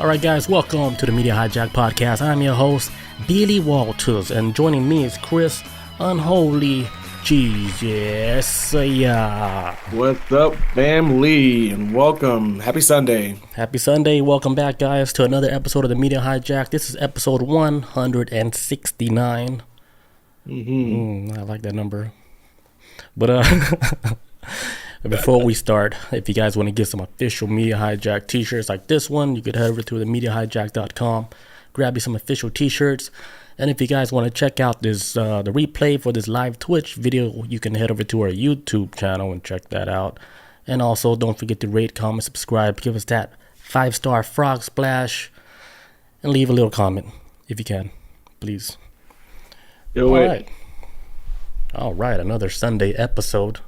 Alright guys, welcome to the Media Hijack Podcast. I'm your host, Billy Walters, and joining me is Chris Unholy Jesus. Yeah. What's up, family, and welcome. Happy Sunday. Happy Sunday. Welcome back, guys, to another episode of the Media Hijack. This is episode 169. I like that number. But before we start, if you guys want to get some official Media Hijack t-shirts like this one, you could head over to themediahijack.com, grab you some official t-shirts. And if you guys want to check out this the replay for this live Twitch video, you can head over to our YouTube channel and check that out. And also, don't forget to rate, comment, subscribe, give us that 5-star frog splash, and leave a little comment if you can, please. All right, another Sunday episode.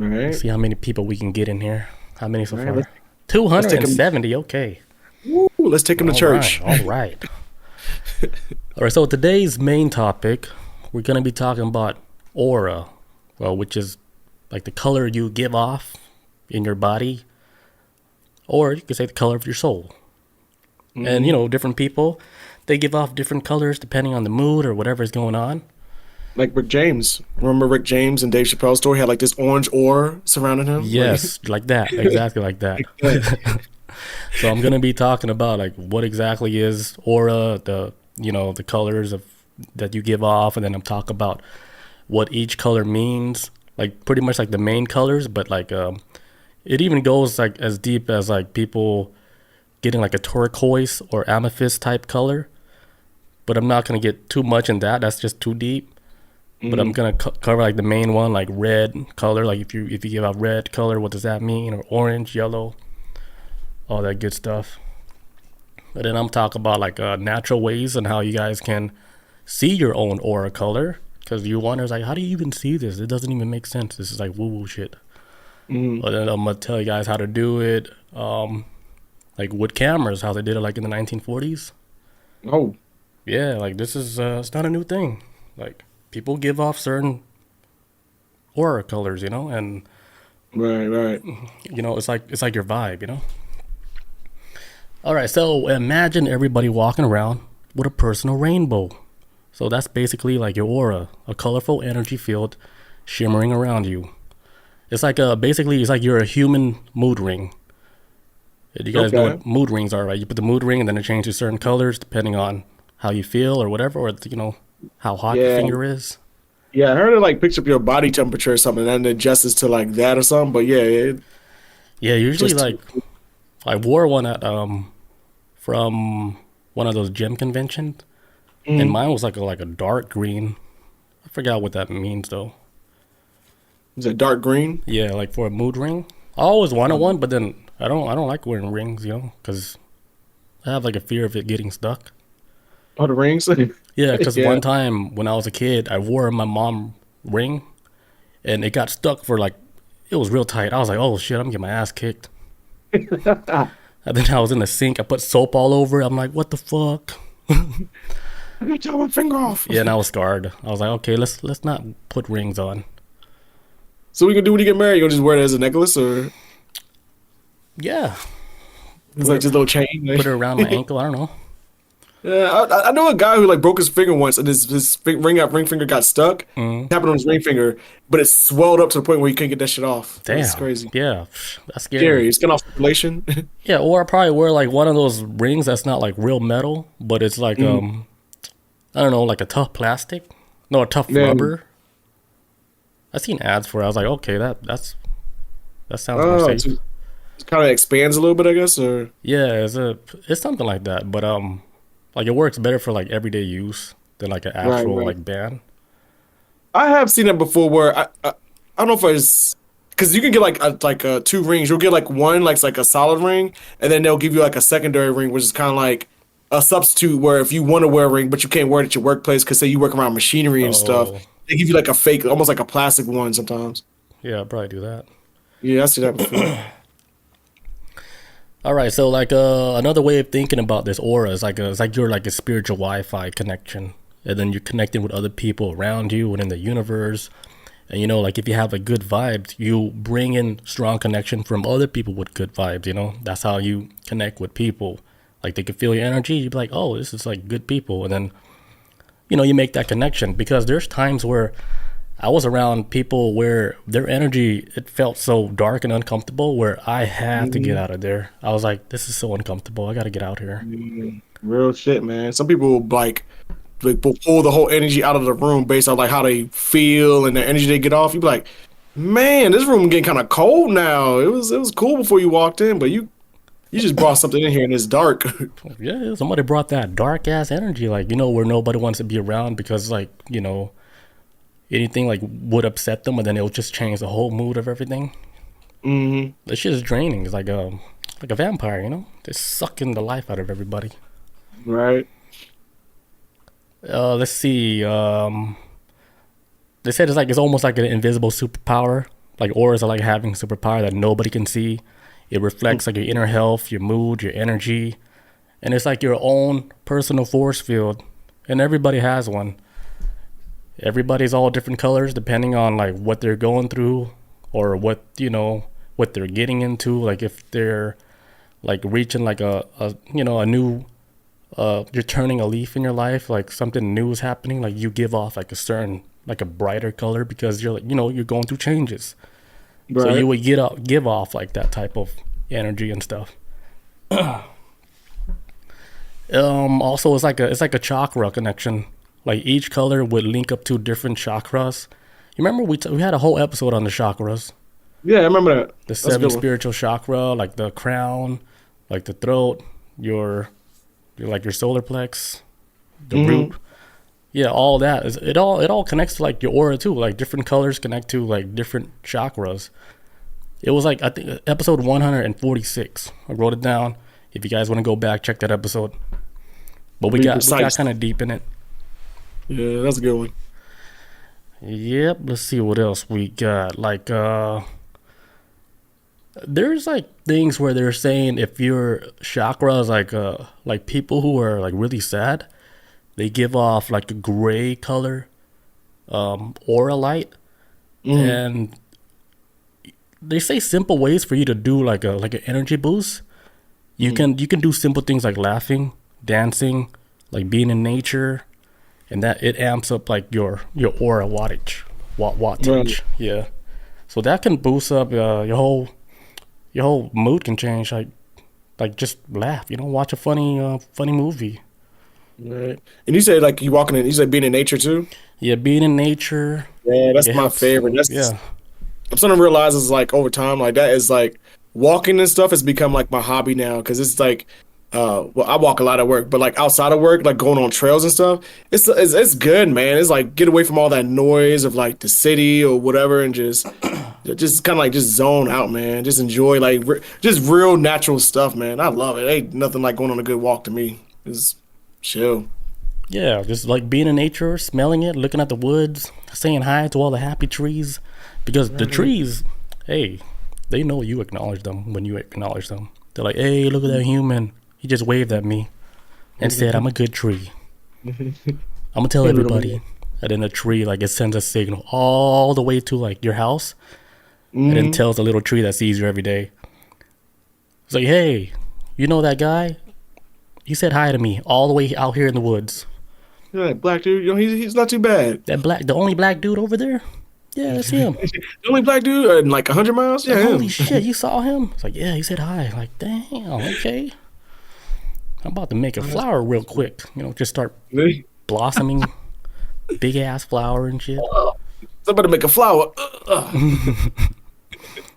All right. Let's see how many people we can get in here. How many so far? 270. Okay. Woo, let's take them to church. All right. All right. So today's main topic, we're gonna be talking about aura, which is like the color you give off in your body, or you could say the color of your soul. And different people, they give off different colors depending on the mood or whatever is going on. Like Rick James. Remember Rick James and Dave Chappelle's story had like this orange aura surrounding him? Yes, like that. Exactly like that. So I'm going to be talking about like what exactly is aura, the colors of that you give off, and then I'm talking about what each color means, like pretty much like the main colors, but like it even goes like as deep as like people getting like a turquoise or amethyst type color. But I'm not going to get too much in that. That's just too deep. But I'm gonna cover like the main one, like red color. Like if you give out red color, what does that mean? Or orange, yellow, all that good stuff. But then I'm talking about like natural ways and how you guys can see your own aura color. Because you wonder, like, how do you even see this? It doesn't even make sense. This is like woo-woo shit. But then I'm gonna tell you guys how to do it, like with cameras, how they did it like in the 1940s. Oh, yeah, like this is it's not a new thing. Like, people give off certain aura colors, and right. It's like your vibe, All right, so imagine everybody walking around with a personal rainbow. So that's basically like your aura, a colorful energy field shimmering around you. It's like basically it's like you're a human mood ring. You guys know what mood rings are, right? You put the mood ring and then it changes certain colors depending on how you feel or whatever, or how hot your finger is. Yeah, I heard it like picks up your body temperature or something and then adjusts to like that or something. But yeah, usually like I wore one at from one of those gym conventions, and mine was like a dark green. I forgot what that means though. Is it dark green? Yeah, like for a mood ring. I always wanted one, but then I don't like wearing rings, because I have like a fear of it getting stuck. Oh, the rings? Yeah, because one time when I was a kid, I wore my mom ring, and it got stuck for like, it was real tight. I was like, oh shit, I'm gonna get my ass kicked. And then I was in the sink. I put soap all over it. I'm like, what the fuck? I got to take my finger off. Yeah, and I was scarred. I was like, okay, let's not put rings on. So what you gonna do when you get married? You gonna just wear it as a necklace, or? Yeah. It's like just a little chain. Put it around my ankle. I don't know. Yeah, I know a guy who like broke his finger once, and his ring finger got stuck. It happened on his ring finger, but it swelled up to the point where you couldn't get that shit off. Damn, that's crazy. Yeah, that's scary. It's getting off circulation. Yeah, or I probably wear like one of those rings that's not like real metal, but it's like I don't know, like a tough plastic, no, a tough rubber. I seen ads for it. I was like, okay, that sounds more safe. It kind of expands a little bit, I guess, or yeah, it's something like that, but like it works better for like everyday use than like an actual like band. I have seen it before where I don't know if it's because you can get like two rings. You'll get like one like a solid ring, and then they'll give you like a secondary ring, which is kind of like a substitute where if you want to wear a ring but you can't wear it at your workplace because say you work around machinery and stuff, they give you like a fake, almost like a plastic one sometimes. Yeah, I'll probably do that. Yeah, I see that before. All right, so like another way of thinking about this aura is like it's like you're like a spiritual Wi-Fi connection, and then you're connecting with other people around you and in the universe. And like if you have a good vibe, you bring in strong connection from other people with good vibes. That's how you connect with people Like they could feel your energy. You'd be like, oh, this is like good people. And then, you make that connection, because there's times where I was around people where their energy, it felt so dark and uncomfortable, where I had to get Mhm. out of there. I was like, this is so uncomfortable. I got to get out here. Real shit, man. Some people will, like will pull the whole energy out of the room based on like how they feel and the energy they get off. You be like, man, this room getting kind of cold now. It was cool before you walked in, but you just brought something in here and it's dark. Yeah, somebody brought that dark ass energy, like, where nobody wants to be around, because, like, anything like would upset them, and then it'll just change the whole mood of everything. Hmm. This shit is draining. It's like a vampire, just sucking the life out of everybody. Right. Let's see. They said it's almost like an invisible superpower. Like auras are like having superpower that nobody can see. It reflects like your inner health, your mood, your energy, and it's like your own personal force field. And everybody has one. Everybody's all different colors depending on like what they're going through, or what they're getting into. Like if they're like reaching like a new you're turning a leaf in your life, like something new is happening, like you give off like a certain, like a brighter color, because you're like, you're going through changes. So you Right. would give off like that type of energy and stuff. Also, it's like a chakra connection. Like each color would link up to different chakras. You remember we had a whole episode on the chakras, Yeah, I remember that. the That's a seven good one. spiritual chakra, like the crown, like the throat, like your solar plex, the root. Hmm. Yeah, all that is it all connects to like your aura too. Like different colors connect to like different chakras. It was like, I think, episode 146. I wrote it down. If you guys want to go back, check that episode. But we Be got precise. kind of deep in it. Yeah, that's a good one. Yep. Let's see what else we got. Like there's like things where they're saying if your chakra is like people who are like really sad, they give off like a gray color aura light. Hmm. And they say simple ways for you to do like an energy boost. You can do simple things like laughing, dancing, like being in nature, and that it amps up like your aura wattage. Right. Yeah. So that can boost up your whole mood can change. Like just laugh. Watch a funny movie. Right. And you said like you walking in. You said being in nature too. Yeah, being in nature. Yeah, that's It my helps. favorite. That's Yeah. I'm starting to realize is like over time, like that is like walking and stuff has become like my hobby now because it's like, well, I walk a lot at work, but like outside of work, like going on trails and stuff, it's good, man. It's like get away from all that noise of like the city or whatever, and just kind of like just zone out, man. Just enjoy like just real natural stuff, man. I love it. Ain't nothing like going on a good walk to me. It's chill. Yeah, just like being in nature, smelling it, looking at the woods, saying hi to all the happy trees. Because the Right. trees, hey, they know you acknowledge them when you acknowledge them. They're like, hey, look at that human. He just waved at me and said, I'm a good tree. I'm gonna tell Hey, little man. everybody. And then the tree, like, it sends a signal all the way to like your house, and then Mm-hmm. tells the little tree that sees you every day. It's like, hey, you know that guy? He said hi to me all the way out here in the woods. Yeah, black dude, he's not too bad. The only black dude over there? Yeah, that's him. The only black dude in like 100 miles? Like, Yeah, holy him. shit, you saw him? It's like, yeah, he said hi. Like, damn, okay. I'm about to make a flower real quick. Just start blossoming, big ass flower and shit. Somebody make a flower.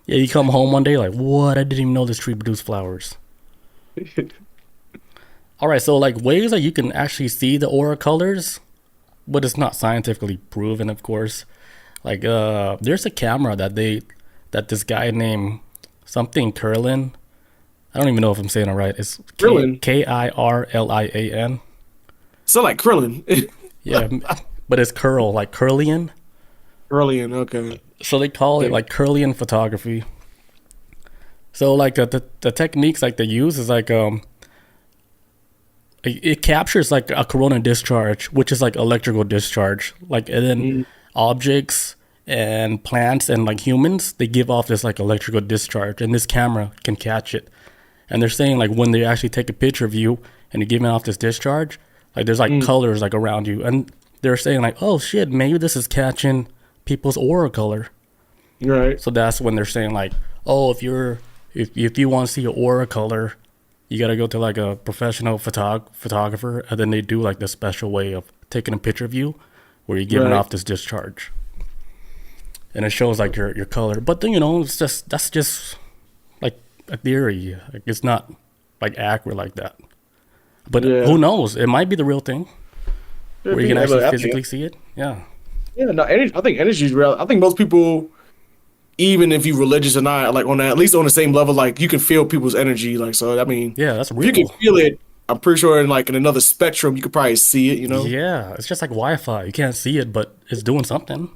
Yeah, you come home one day like, what? I didn't even know this tree produced flowers. All right, so like ways that you can actually see the aura colors, but it's not scientifically proven, of course. Like, there's a camera that this guy named something Curlin. I don't even know if I'm saying it right. It's Krillin. Kirlian. Sound like Krillin. Yeah, but it's curl, like Curlian. Brilliant. Okay. So they call it Okay. like Curlian photography. So like the techniques like they use is like it captures like a corona discharge, which is like electrical discharge. Like, and then Mm. objects and plants and like humans, they give off this like electrical discharge, and this camera can catch it. And they're saying like when they actually take a picture of you and you're giving off this discharge, like there's like colors like around you, and they're saying like, oh shit, maybe this is catching people's aura color. Right. So that's when they're saying like, oh, if you want to see your aura color, you got to go to like a professional photographer, and then they do like this special way of taking a picture of you where you're giving off this discharge, and it shows like your color. But then, that's just like a theory. Like, it's not like accurate like that. But who knows? It might be the real thing where you can actually physically see it. Yeah. Yeah. No, I think energy is real. I think most people, even if you're religious or not, like at least on the same level, like you can feel people's energy. Like, so I mean, yeah, that's real. You can feel it. I'm pretty sure in another spectrum, you could probably see it. Yeah, it's just like Wi-Fi. You can't see it, but it's doing something.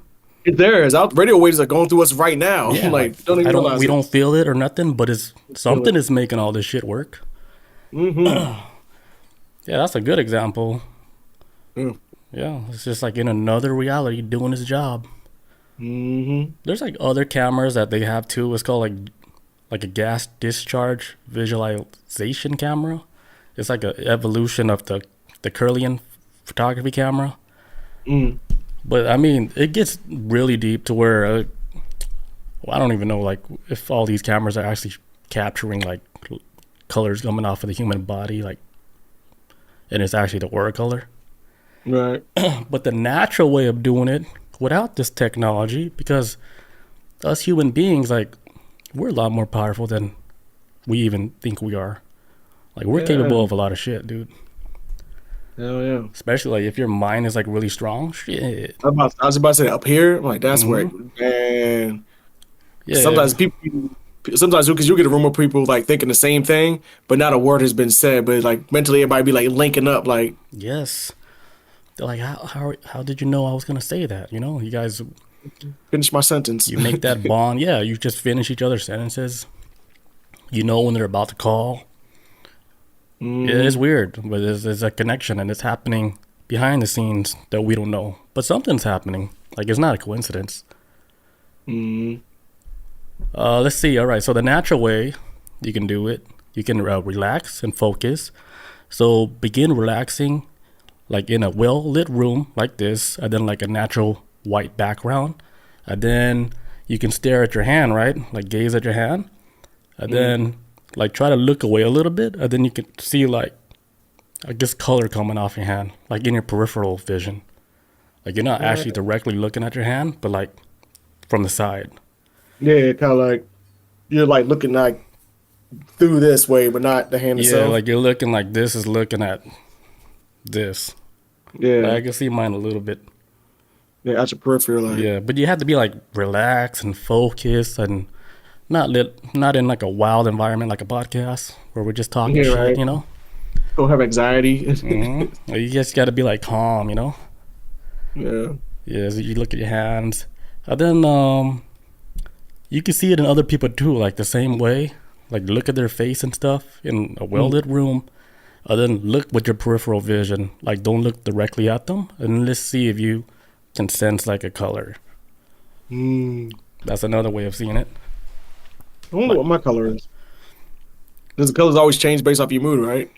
There is radio waves are going through us right now. Yeah, like we don't feel it or nothing, but it's something is making all this shit work. Mm-hmm. Yeah, that's a good example. Mm. Yeah, it's just like in another reality doing its job. Mm-hmm. There's like other cameras that they have too. It's called like a gas discharge visualization camera. It's like an evolution of the Curlian photography camera. Mm. But I mean, it gets really deep to where I don't even know like if all these cameras are actually capturing like colors coming off of the human body, like, and it's actually the aura color. Right. But the natural way of doing it without this technology, because us human beings, like, we're a lot more powerful than we even think we are. Like, we're capable of a lot of shit, dude. Hell yeah. Especially like if your mind is like really strong. Shit. I was about to say up here. I'm like, that's where, man. Yeah. Sometimes because you get a room of people like thinking the same thing, but not a word has been said. But like mentally, everybody be like linking up. Like, yes. They're like, how did you know I was gonna say that? You guys finish my sentence. You make that bond. Yeah, you just finish each other's sentences. You know when they're about to call. It is weird, but there's a connection, and it's happening behind the scenes that we don't know. But something's happening. Like, it's not a coincidence. Let's see. All right, so the natural way you can do it, you can relax and focus. So begin relaxing, like in a well-lit room like this, and then like a natural white background. And then you can stare at your hand, right? Like gaze at your hand. And then like try to look away a little bit, and then you can see like, I guess, color coming off your hand, like in your peripheral vision. Like you're not actually directly looking at your hand, but like from the side. Yeah, kind of like you're like looking like through this way, but not the hand itself. Yeah, like you're looking like this is looking at this. Yeah, like I can see mine a little bit. Yeah, at your peripheral. Like. Yeah, but you have to be like relaxed and focused and not in like a wild environment like a podcast where we're just talking shit, right. Don't have anxiety. You just got to be like calm, Yeah. Yeah, so you look at your hands. And then you can see it in other people too, like the same way. Like look at their face and stuff in a well-lit room. And then look with your peripheral vision. Like don't look directly at them. And let's see if you can sense like a color. That's another way of seeing it. I wonder what my color is. Because the colors always change based off your mood, right?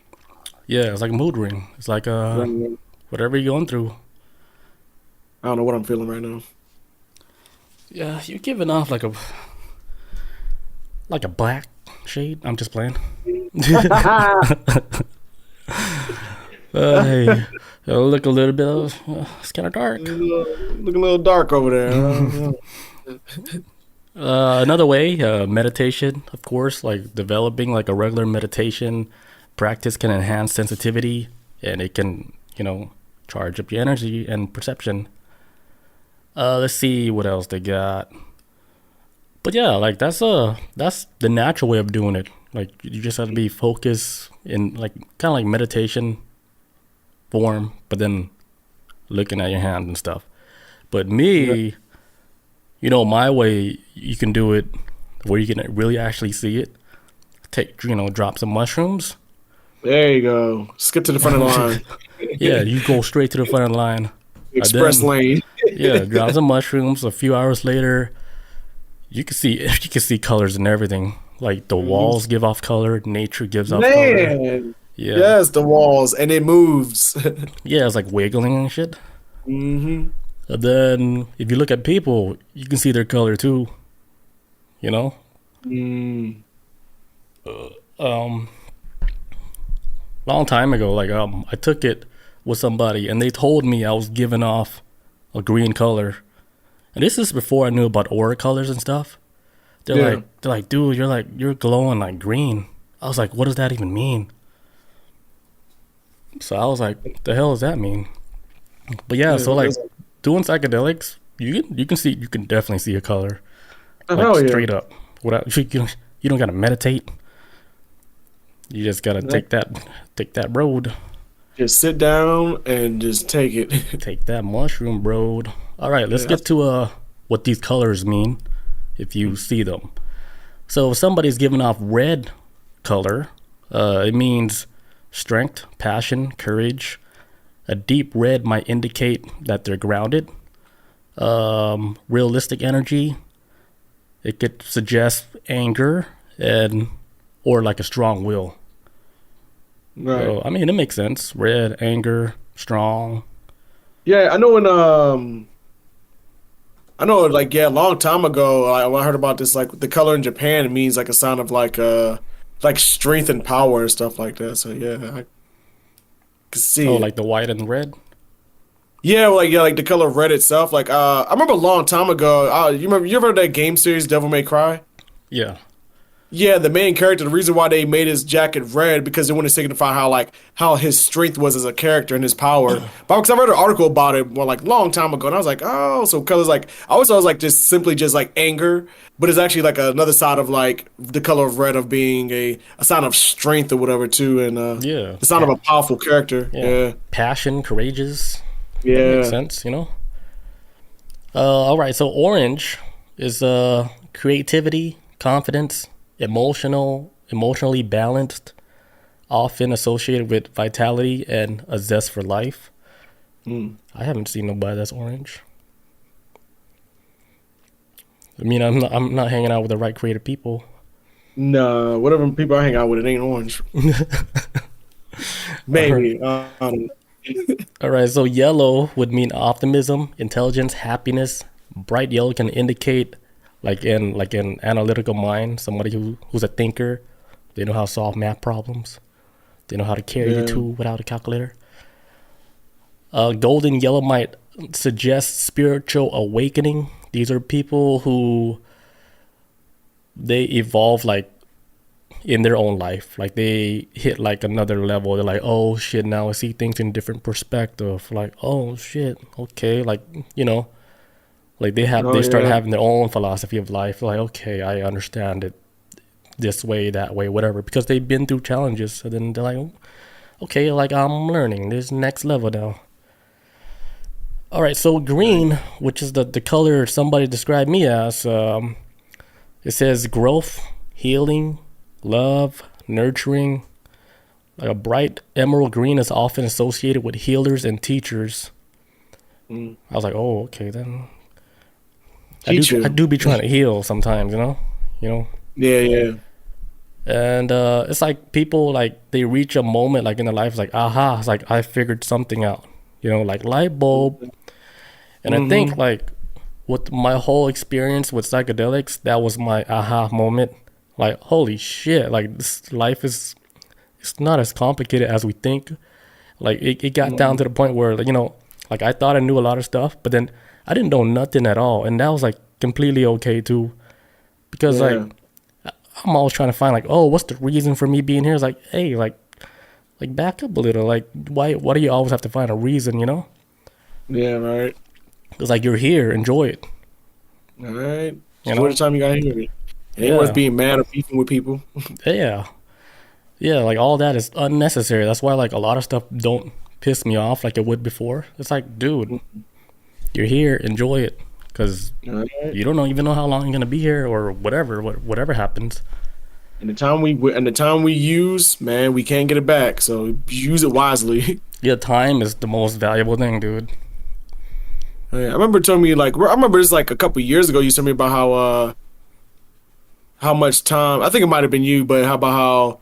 Yeah, it's like a mood ring. It's like whatever you're going through. I don't know what I'm feeling right now. Yeah, you're giving off like a black shade. I'm just playing. Hey, look a little bit. It's kind of dark. Look a little dark over there. Another way, meditation, of course, like developing like a regular meditation practice can enhance sensitivity, and it can, charge up your energy and perception. Let's see what else they got. But yeah, like that's the natural way of doing it. Like you just have to be focused in like kind of like meditation form, but then looking at your hand and stuff. But me, my way, you can do it where you can really actually see it. Drop some mushrooms. There you go. Skip to the front of the line. Yeah, you go straight to the front of the line. Express lane. Yeah, drop some mushrooms. A few hours later, you can see colors and everything. Like the Mhm. walls give off color, nature gives off color. Man, Yeah. yes, the walls, and it moves. Yeah, it's like wiggling and shit. hmm And then if you look at people, you can see their color too, you know? Mm. Um long time ago, like I took it with somebody and they told me I was giving off a green color. And this is before I knew about aura colors and stuff. Yeah. They're like, dude, you're glowing like green. I was like, what does that even mean? So I was like, the hell does that mean? But yeah, Yeah. so like doing psychedelics, you can definitely see a color. Oh, Like hell yeah. straight up. Without you don't gotta meditate. You just gotta Yeah. take that road. Just sit down and just take it. Take that mushroom road. Alright, let's Yeah, get to what these colors mean if you see them. So if somebody's giving off red color, it means strength, passion, courage. A deep red might indicate that they're grounded. Realistic energy, it could suggest anger and or like a strong will. right. So I mean, it makes sense. Red, anger, strong. Yeah, I know, like, yeah, a long time ago, when I heard about this, like, the color in Japan, it means like a sign of like strength and power and stuff like that. So yeah, I can Oh, see it. like the white and the red. Yeah, well, like, yeah, like the color red itself. Like, I remember a long time ago. You ever heard that game series Devil May Cry? Yeah. Yeah, the main character. The reason why they made his jacket red because they wanted to signify how his strength was as a character and his power. But because I read an article about it, well, like long time ago, and I was like, oh, so colors like I always thought it was like just simply just like anger, but it's actually like another side of like the color of red of being a sign of strength or whatever too, and Yeah. the sign of a powerful character. Yeah. Yeah, Passion, courageous. That makes yeah, sense, you know? All right. So orange is creativity, confidence, emotionally balanced, often associated with vitality and a zest for life. mm. I haven't seen nobody that's orange. I mean, I'm not hanging out with the right creative people. Nah, whatever people I hang out with, it ain't orange. All right. Maybe. I don't know. All right. So yellow would mean optimism, intelligence, happiness. Bright yellow can indicate like an analytical mind, somebody who's a thinker. They know how to solve math problems. They know how to carry the Yeah. two without a calculator. Golden yellow might suggest spiritual awakening. These are people who they evolve like in their own life. Like they hit like another level. They're like, oh shit, now I see things in a different perspective. Like, oh shit, okay, like you know, like Oh they start yeah. having their own philosophy of life. Like, okay, I understand it this way, that way, whatever, because they've been through challenges. So then they're like, okay, like I'm learning this next level now. All right, so green, which is the color somebody described me as, it says growth, healing, love, nurturing. Like a bright emerald green is often associated with healers and teachers. Mm. I was like, oh, okay, then I Teacher. do be trying to heal sometimes, you know. Yeah, yeah. And it's like people like they reach a moment like in their life, it's like aha, it's like I figured something out, like light bulb. And I think Mm-hmm. like with my whole experience with psychedelics, that was my aha moment. Like holy shit, like this life is it's not as complicated as we think. Like it got down to the point where like, like I thought I knew a lot of stuff, but then I didn't know nothing at all, and that was like completely okay too, because like Yeah. I'm always trying to find like, oh, what's the reason for me being here? It's like, hey, like back up a little. Like, why do you always have to find a reason? Yeah, right. It's like you're here, enjoy it. All right. You Enjoy the know? time you got here. It ain't worth Yeah, being mad or beefing with people. yeah, yeah. Like all that is unnecessary. That's why like a lot of stuff don't piss me off like it would before. It's like, dude, you're here, enjoy it, because All right. you don't even know how long you're gonna be here or whatever. Whatever happens. And the time we use, man, we can't get it back. So use it wisely. Yeah, time is the most valuable thing, dude. Yeah, I remember telling me like I remember this like a couple years ago. You told me about how much time. I think it might have been you, but how about how,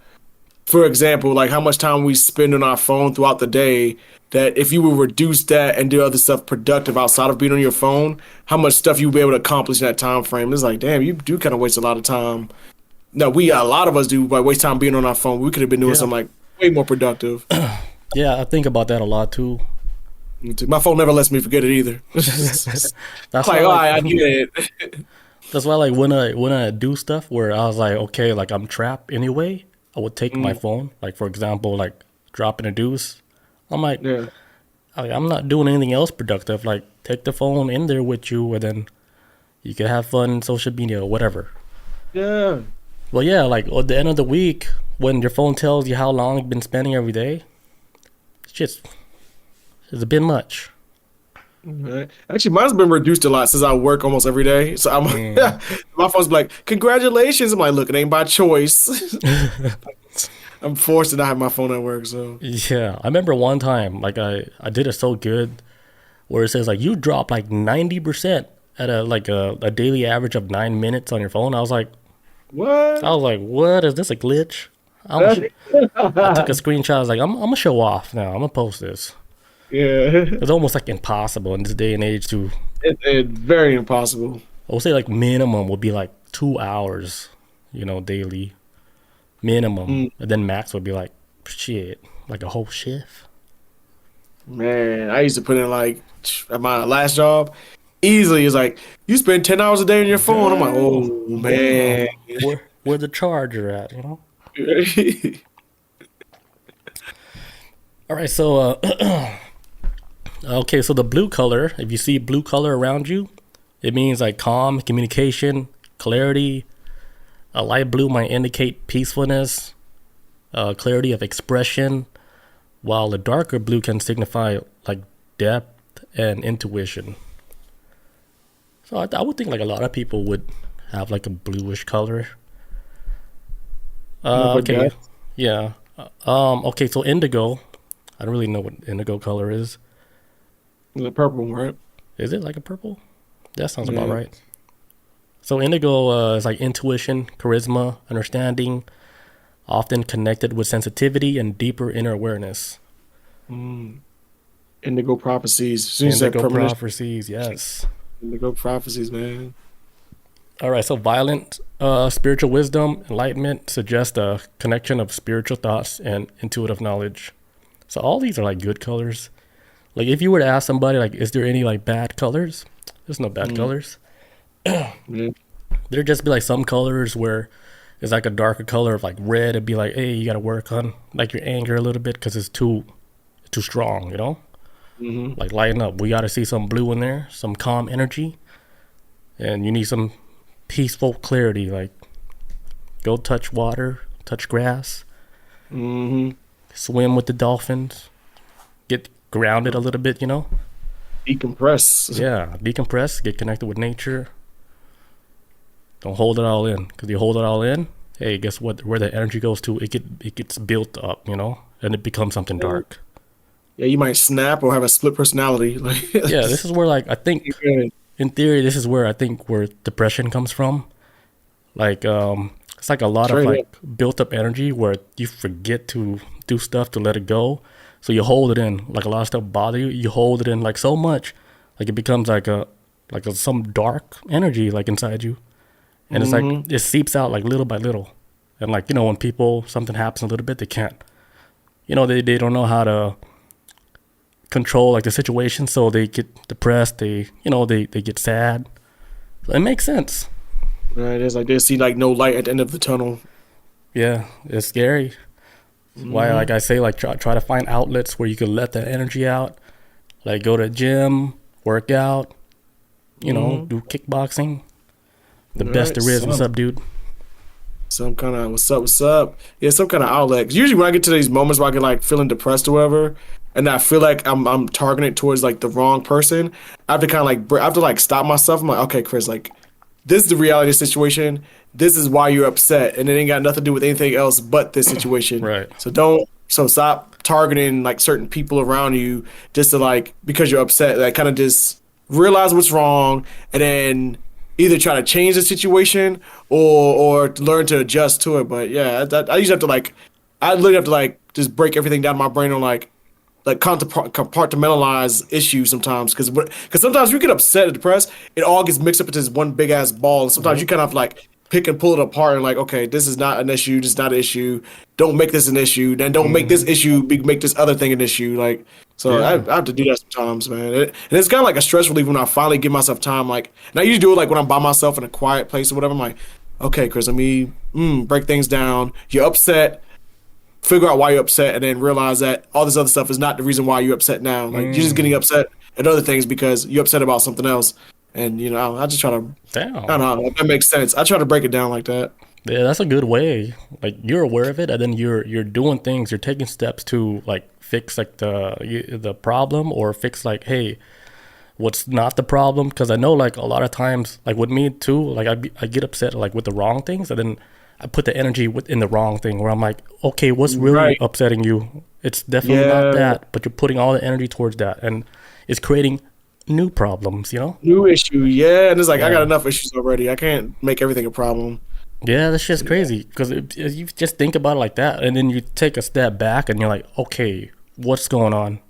for example, like how much time we spend on our phone throughout the day, that if you would reduce that and do other stuff productive outside of being on your phone, how much stuff you'll be able to accomplish in that time frame. It's like, damn, you do kind of waste a lot of time. No, a lot of us do, but waste time being on our phone. We could have been doing Yeah. something like way more productive. Yeah, I think about that a lot too. My phone never lets me forget it either. That's like, why, all like, right, I get it. that's why, like, when I do stuff where I was like, okay, like I'm trapped anyway, I would take my phone. Like, for example, like dropping a deuce. I'm like, Yeah. I'm not doing anything else productive. Like, take the phone in there with you, and then you can have fun, social media, or whatever. Yeah. Well, yeah, like at the end of the week, when your phone tells you how long you've been spending every day, it's a bit much. Right. Actually, mine's been reduced a lot since I work almost every day. So I'm my phone's like, congratulations. I'm like, look, it ain't by choice. I'm forced to not have my phone at work. So Yeah, I remember one time, like I did it so good, where it says like you drop like 90% at a daily average of 9 minutes on your phone. I was like, what? what is this, a glitch? I took a screenshot. I was like, I'm gonna show off now. I'm gonna post this. Yeah, It's almost like impossible in this day and age to. it's very impossible. I would say like minimum would be like 2 hours, daily minimum, and then max would be like shit, like a whole shift. Man, I used to put in like at my last job, easily it's like you spend 10 hours a day on your phone. I'm like, oh man. Where the charger at? All right, so okay, so the blue color, if you see blue color around you, it means like calm, communication, clarity. A light blue might indicate peacefulness, clarity of expression, while a darker blue can signify like depth and intuition. So I would think like a lot of people would have like a bluish color. Okay, yeah. Okay, so indigo. I don't really know what indigo color is. The purple one, right? Is it like a purple? That sounds about Yeah. right. So indigo is like intuition, charisma, understanding, often connected with sensitivity and deeper inner awareness. Indigo prophecies. As soon as that Indigo premonition, prophecies, yes. indigo prophecies, man. All right, so violent spiritual wisdom, enlightenment suggest a connection of spiritual thoughts and intuitive knowledge. So all these are like good colors. Like if you were to ask somebody, like, is there any like bad colors? There's no bad colors. Yeah. There'd just be like some colors where it's like a darker color of like red. It'd be like, hey, you got to work on like your anger a little bit because it's too strong, Like lighten up. We got to see some blue in there, some calm energy, and you need some peaceful clarity. Like go touch water, touch grass, swim with the dolphins, get grounded a little bit, Decompress. Yeah, decompress, get connected with nature. Don't hold it all in, because you hold it all in, hey, guess what? Where the energy goes to, it gets built up, and it becomes something dark. Yeah, you might snap or have a split personality. Like, Yeah, this is where like I think in theory this is where I think where depression comes from. Like it's like a lot of like built up energy where you forget to do stuff to let it go. So you hold it in, like a lot of stuff bother you. You hold it in like so much, like it becomes like some dark energy like inside you, and it's like it seeps out like little by little. And like when something happens a little bit, they can't, they don't know how to control like the situation, so they get depressed. They get sad. So it makes sense. right, it's like they see like no light at the end of the tunnel. Yeah, it's scary. Why, like I say, like try to find outlets where you can let that energy out. Like go to the gym, work out, do kickboxing. The best there is. What's up, dude? Some kind of what's up? Yeah, some kind of outlet. 'Cause usually when I get to these moments where I get like feeling depressed or whatever, and I feel like I'm targeting towards like the wrong person, I have to kind of like I have to like stop myself. I'm like, okay, Chris, like this is the reality of the situation. This is why you're upset, and it ain't got nothing to do with anything else but this situation. Right. So stop targeting like certain people around you just to like because you're upset. Like kind of just realize what's wrong, and then either try to change the situation or learn to adjust to it. But yeah, I usually have to like, I literally have to like just break everything down in my brain on like compartmentalize issues sometimes because sometimes you get upset and depressed, it all gets mixed up into this one big ass ball, and sometimes you kind of like pick and pull it apart and like, okay, this is not an issue, this is not an issue, don't make this an issue, then don't make this issue make this other thing an issue, like. So Yeah. I have to do that sometimes, man. And it's kind of like a stress relief when I finally give myself time. Like, and I usually do it like when I'm by myself in a quiet place or whatever. I'm like, okay, Chris, let me break things down. You're upset, figure out why you're upset, and then realize that all this other stuff is not the reason why you're upset now. Like you're just getting upset at other things because you're upset about something else. And you know, I just try to. Damn. I don't know if that makes sense. I try to break it down like that. Yeah, that's a good way. Like you're aware of it, and then you're doing things. You're taking steps to like fix like the problem, or fix like, hey, what's not the problem? Because I know like a lot of times, like with me too, like I get upset like with the wrong things, and then I put the energy in the wrong thing. Where I'm like, okay, what's really upsetting you? It's definitely not that, but you're putting all the energy towards that, and it's creating new problems. You know, New issue, yeah. And it's like I got enough issues already. I can't make everything a problem. yeah, that's just crazy. Because you just think about it like that, and then you take a step back, and you're like, okay, what's going on?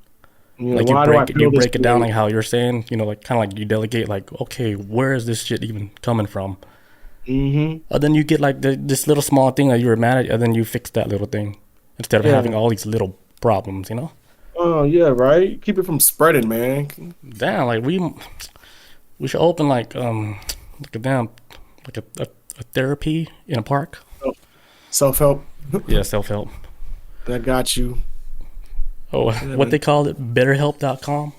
You know, Like why do I you feel this break it down way? like how you're saying, you know, like kind of like you delegate, like, okay, where is this shit even coming from? And then you get like this little small thing that you were mad at, and then you fix that little thing instead of having all these little problems, you know? Oh yeah, right. Keep it from spreading, man. Damn, like we should open like a damn like a therapy in a park. Self help. Yeah, self help. That got you. Oh, what they call it, betterhelp.com.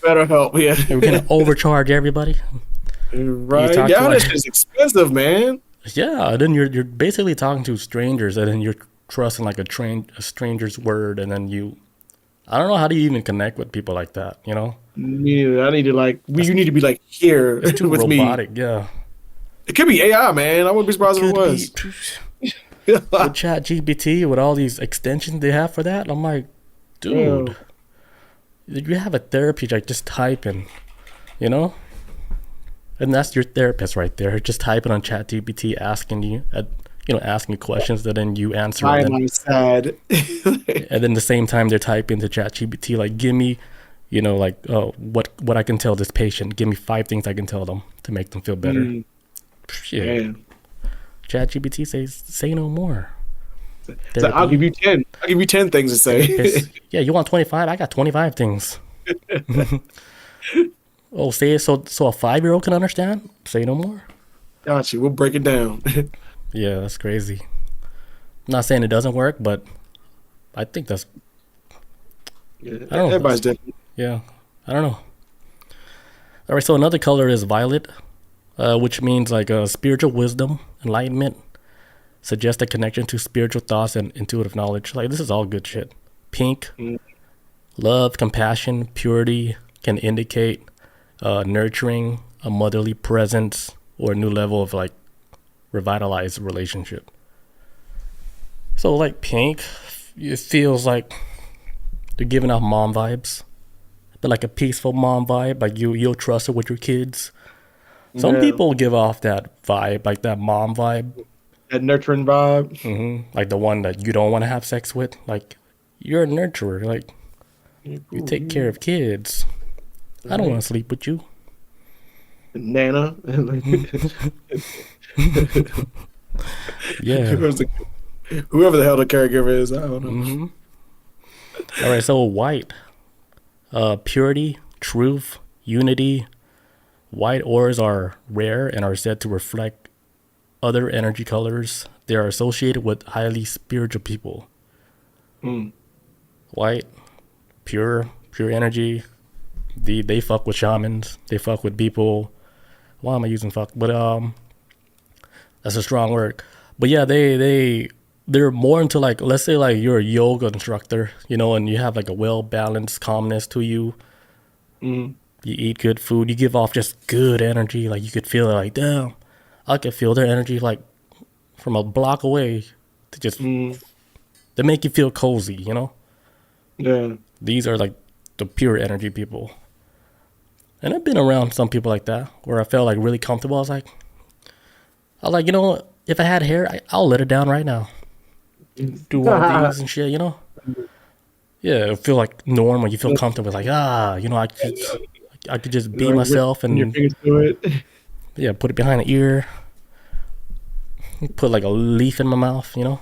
Better help, yeah. And we're gonna overcharge everybody. Right. talk Yeah, to, that like- shit's expensive, man. Yeah, then you're basically talking to strangers, and then you're trusting like a stranger's word, and then I don't know, how do you even connect with people like that, you know? Yeah, I need to like you need to be like here It's too with me. robotic. Yeah, It could be AI, man. I wouldn't be surprised if it was. with Chat GPT, with all these extensions they have for that, I'm like, dude, you have a therapy, like just type in, you know, and that's your therapist right there, just typing on Chat GPT, asking you asking you questions that then you answer, I and am sad. then the same time they're typing to Chat GPT, like, give me, you know, like, oh, what I can tell this patient, give me 5 things I can tell them to make them feel better. Shit. Man. Chat GPT says, say no more. So I'll give you 10. I'll give you 10 things to say. Yeah, you want 25? I got 25 things. Oh, say it so a 5-year-old can understand? Say no more. Got you. We'll break it down. Yeah, that's crazy. I'm not saying it doesn't work, but I think that's, Yeah, I don't know. everybody's different. Yeah, I don't know. All right, so another color is violet, which means like spiritual wisdom, enlightenment, suggest a connection to spiritual thoughts and intuitive knowledge. Like, this is all good shit. Pink, love, compassion, purity, can indicate nurturing, a motherly presence, or a new level of like revitalized relationship. So like pink, it feels like they're giving off mom vibes, but like a peaceful mom vibe. Like you'll trust her with your kids. Some people give off that vibe, like that mom vibe. That nurturing vibe. Like the one that you don't want to have sex with. Like, you're a nurturer. Like, you take care of kids. I don't want to sleep with you. Nana. Yeah. Whoever the hell the caregiver is, I don't know. All right, so white. Purity, truth, unity. White ores are rare and are said to reflect other energy colors. They are associated with highly spiritual people. White, pure energy. They fuck with shamans. They fuck with people. Why am I using fuck? But that's a strong word. But yeah, they're more into like, let's say like you're a yoga instructor, you know, and you have like a well balanced calmness to you. You eat good food. You give off just good energy. Like, you could feel it. Like, damn, I could feel their energy like from a block away. To just they make you feel cozy, you know. Yeah. These are like the pure energy people. And I've been around some people like that where I felt like really comfortable. I was like, you know, if I had hair, I'll let it down right now. Do one of these and shit, you know? Yeah, it feel like normal. You feel comfortable. Like, you know, I could just be myself Your and fingers through it. yeah, put it behind the ear, put like a leaf in my mouth, you know?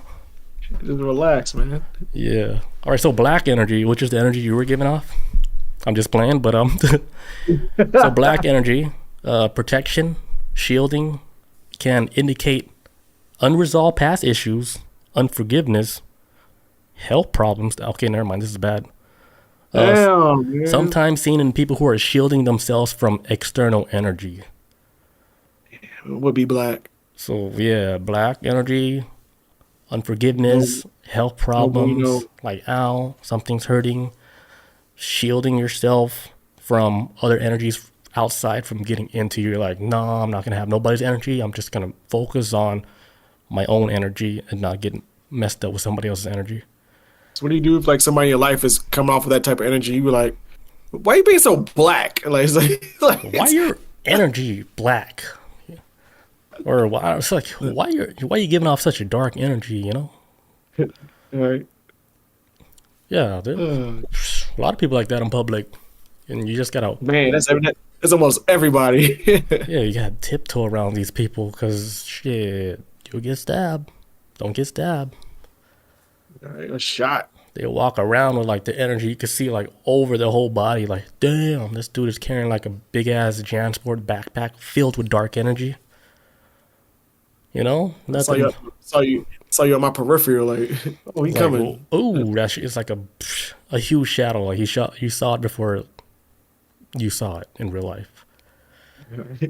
Just relax, man. Yeah. All right, so black energy, which is the energy you were giving off. I'm just playing, but so black energy, protection, shielding, can indicate unresolved past issues, unforgiveness, health problems. Okay, never mind. This is bad. Damn, man. Sometimes seen in people who are shielding themselves from external energy. Would be black. So yeah, black energy, unforgiveness, health problems, like ow, something's hurting, shielding yourself from other energies outside from getting into you. You're like, no, I'm not gonna have nobody's energy. I'm just gonna focus on my own energy and not get messed up with somebody else's energy. So what do you do if like somebody in your life is coming off with that type of energy? You be like, why you being so black? Like, it's like Why your energy black? Or why it's like why you giving off such a dark energy, you know? all right. Yeah, a lot of people like that in public, and you just gotta Man, that's almost everybody. yeah, you gotta tiptoe around these people because shit, you'll get stabbed. Don't get stabbed. All right, a shot. They walk around with like the energy you can see like over their whole body. Like, damn, this dude is carrying like a big ass JanSport backpack filled with dark energy. You know, Saw nothing. you on my peripheral. Like, oh, he Like, coming. oh, that shit is like a huge shadow. Like you saw it before you saw it in real life.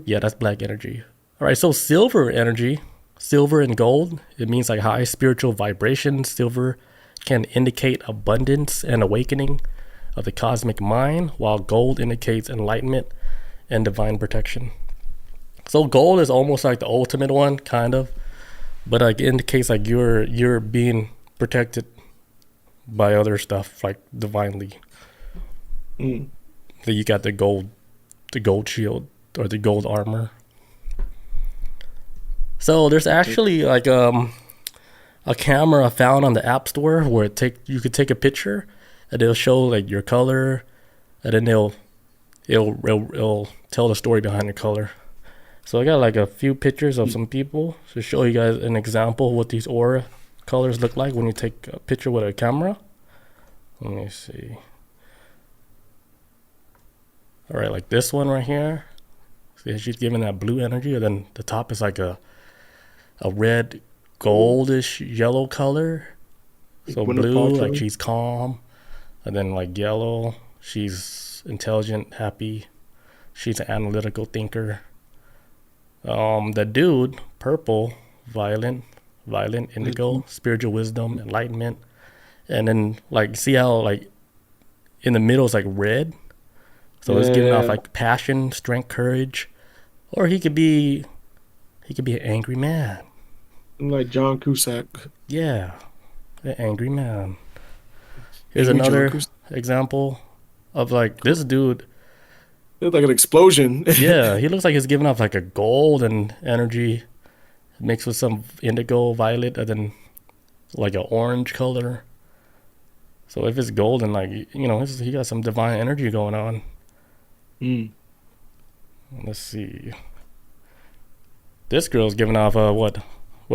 Yeah, that's black energy. All right, so silver energy, silver and gold, it means like high spiritual vibration. Silver can indicate abundance and awakening of the cosmic mind, while gold indicates enlightenment and divine protection. So gold is almost like the ultimate one, kind of, but like it indicates like you're being protected by other stuff, like divinely. So you got the gold shield or the gold armor. So there's actually like a camera I found on the App Store where you could take a picture and it'll show like your color, and then it'll tell the story behind your color. So I got like a few pictures of some people to show you guys an example of what these aura colors look like when you take a picture with a camera. Let me see. All right, like this one right here. See, she's giving that blue energy, and then the top is like a red, goldish yellow color. So blue, like she's calm, and then like yellow, she's intelligent, happy. She's an analytical thinker. The dude, purple, violent, indigo, spiritual wisdom, enlightenment, and then like see how like in the middle is like red, so it's giving off like passion, strength, courage, or he could be an angry man. Like John Cusack. Yeah, an angry man. Here's another example of like this dude. It's like an explosion. Yeah, he looks like he's giving off like a golden energy mixed with some indigo, violet, and then like an orange color. So if it's golden, like, you know, he got some divine energy going on. Let's see. This girl's giving off what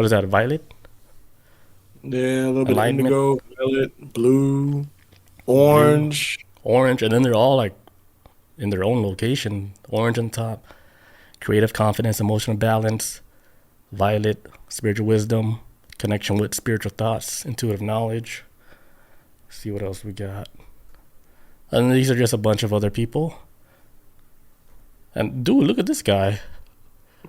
is that, violet? Yeah, a little bit of indigo, violet, blue, orange. Orange, and then they're all like in their own location. Orange on top, creative confidence, emotional balance. Violet, spiritual wisdom, connection with spiritual thoughts, intuitive knowledge. Let's see what else we got. And these are just a bunch of other people. And dude, look at this guy.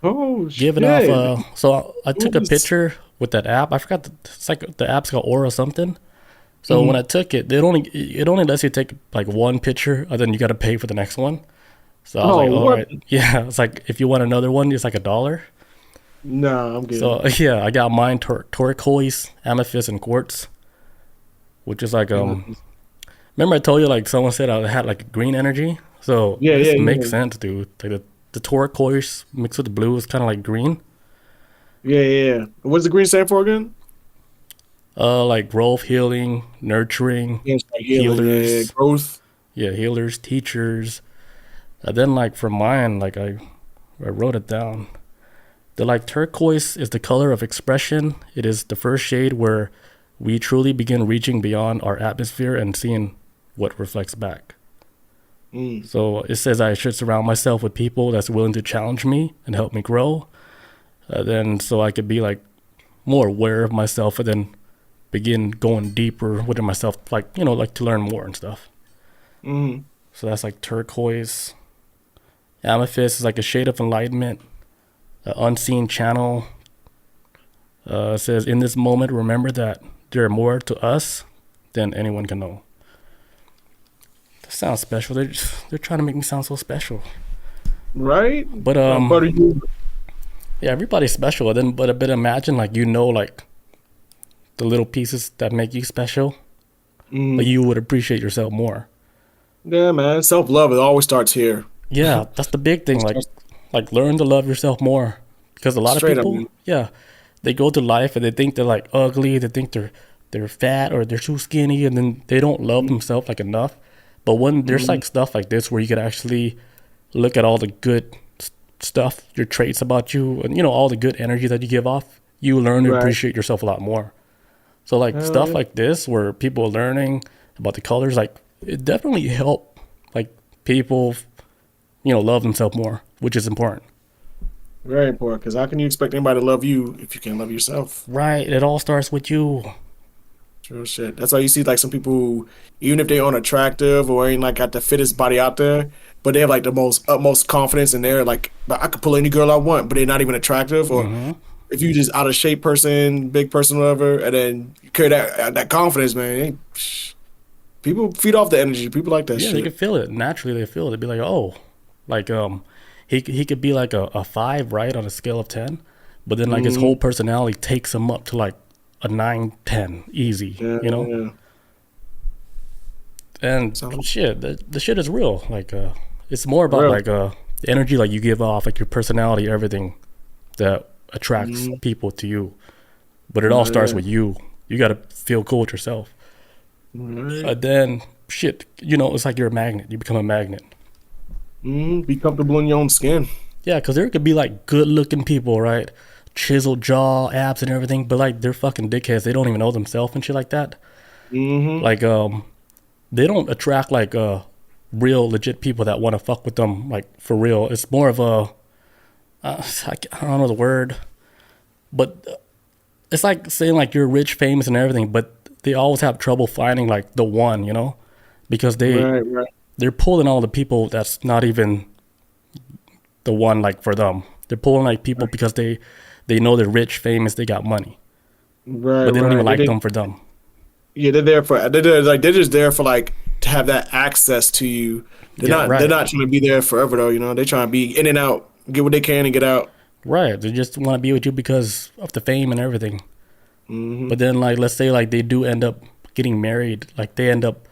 Oh, giving shit. off. So I took a picture with that app. I forgot. It's like the app's called Aura something. So when I took it, it only lets you take like one picture, and then you got to pay for the next one. So I was like, all right, yeah. It's like if you want another one, it's like $1. No, I'm good. So yeah, I got mine turquoise, amethyst, and quartz, which is like remember I told you like someone said I had like green energy. So Yeah, this yeah, makes yeah, sense, dude. Like the turquoise mixed with the blue is kind of like green. yeah, yeah, yeah. What's the green stand for again? Like growth, healing, nurturing, Yeah, it's like healing. Yeah, yeah, healers. growth. Yeah, healers, teachers. And then like for mine, like I wrote it down. The like turquoise is the color of expression. It is the first shade where we truly begin reaching beyond our atmosphere and seeing what reflects back. Mm. So it says I should surround myself with people that's willing to challenge me and help me grow. Then so I could be like more aware of myself and then begin going deeper within myself, like like to learn more and stuff. Mm. So that's like turquoise. Amethyst is like a shade of enlightenment, an unseen channel. It says in this moment, remember that there are more to us than anyone can know. That sounds special. They're trying to make me sound so special. Right? But But are you? yeah, everybody's special. But imagine like like the little pieces that make you special, but Mm. you would appreciate yourself more. Yeah, man. Self love. It always starts here. Yeah, that's the big thing. It starts Like learn to love yourself more, because a lot of straight up, people, man. yeah, they go through life and they think they're like ugly. They think they're fat or they're too skinny, and then they don't love themselves like enough. But when there's Mm. like stuff like this where you could actually look at all the good stuff, your traits about you, and all the good energy that you give off, you learn to Right. appreciate yourself a lot more. So like Hell stuff yeah. like this where people are learning about the colors, like it definitely help like people, love themselves more, which is important. Very important. Because how can you expect anybody to love you if you can't love yourself? Right. It all starts with you. True shit. That's why you see like some people who, even if they aren't attractive or ain't like got the fittest body out there, but they have like the most utmost confidence in there. Like I could pull any girl I want, but they're not even attractive. Or Hmm. if you just out of shape person, big person, whatever, and then you carry that confidence, man. People feed off the energy. People like that Yeah, they shit. can feel it. Naturally they feel it. They'd be like, oh, like he could be like a 5, right, on a scale of 10, but then like his whole Mm, personality takes him up to like a 9, 10, yeah, easy. yeah. And So shit, the shit is real. Like it's more about real. like the energy like you give off, like your personality, everything that attracts Mm, people to you. But it all starts right, with you. You got to feel cool with yourself. right. Then shit, it's like you're a magnet. You become a magnet. Be comfortable in your own skin. Yeah, because there could be like good looking people, right? Chiseled jaw, abs, and everything, but like they're fucking dickheads. They don't even know themselves and shit like that. Mm-hmm. Like they don't attract like real legit people that want to fuck with them like for real. It's more of a I don't know the word, but it's like saying like you're rich, famous, and everything, but they always have trouble finding like the one, because Right, right, they're pulling all the people that's not even the one like for them. They're pulling like people because they know they're rich, famous, they got money, right, but they don't even right. like them for them. Yeah, they're there for they're just there for like to have that access to you. Yeah, They're right, not trying to be there forever though. They're trying to be in and out, get what they can and get out. right. They just want to be with you because of the fame and everything. Hmm. But then like let's say like they do end up getting married, like they end up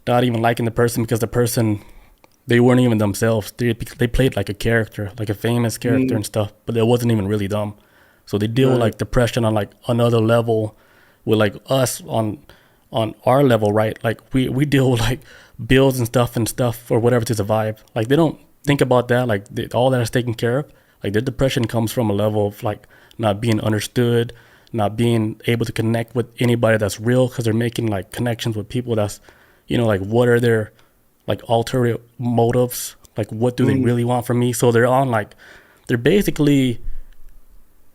not even liking the person because the person they weren't even themselves. They played like a character, like a famous character Mm, and stuff, but it wasn't even really them. So they deal with right. like depression on like another level, with like us on our level, right? Like we deal with like bills and stuff or whatever to survive. Like they don't think about that. Like all that is taken care of. Like their depression comes from a level of like not being understood, not being able to connect with anybody that's real because they're making like connections with people that's, like what are their like ulterior motives? Like what do they Mm, really want from me? So they're basically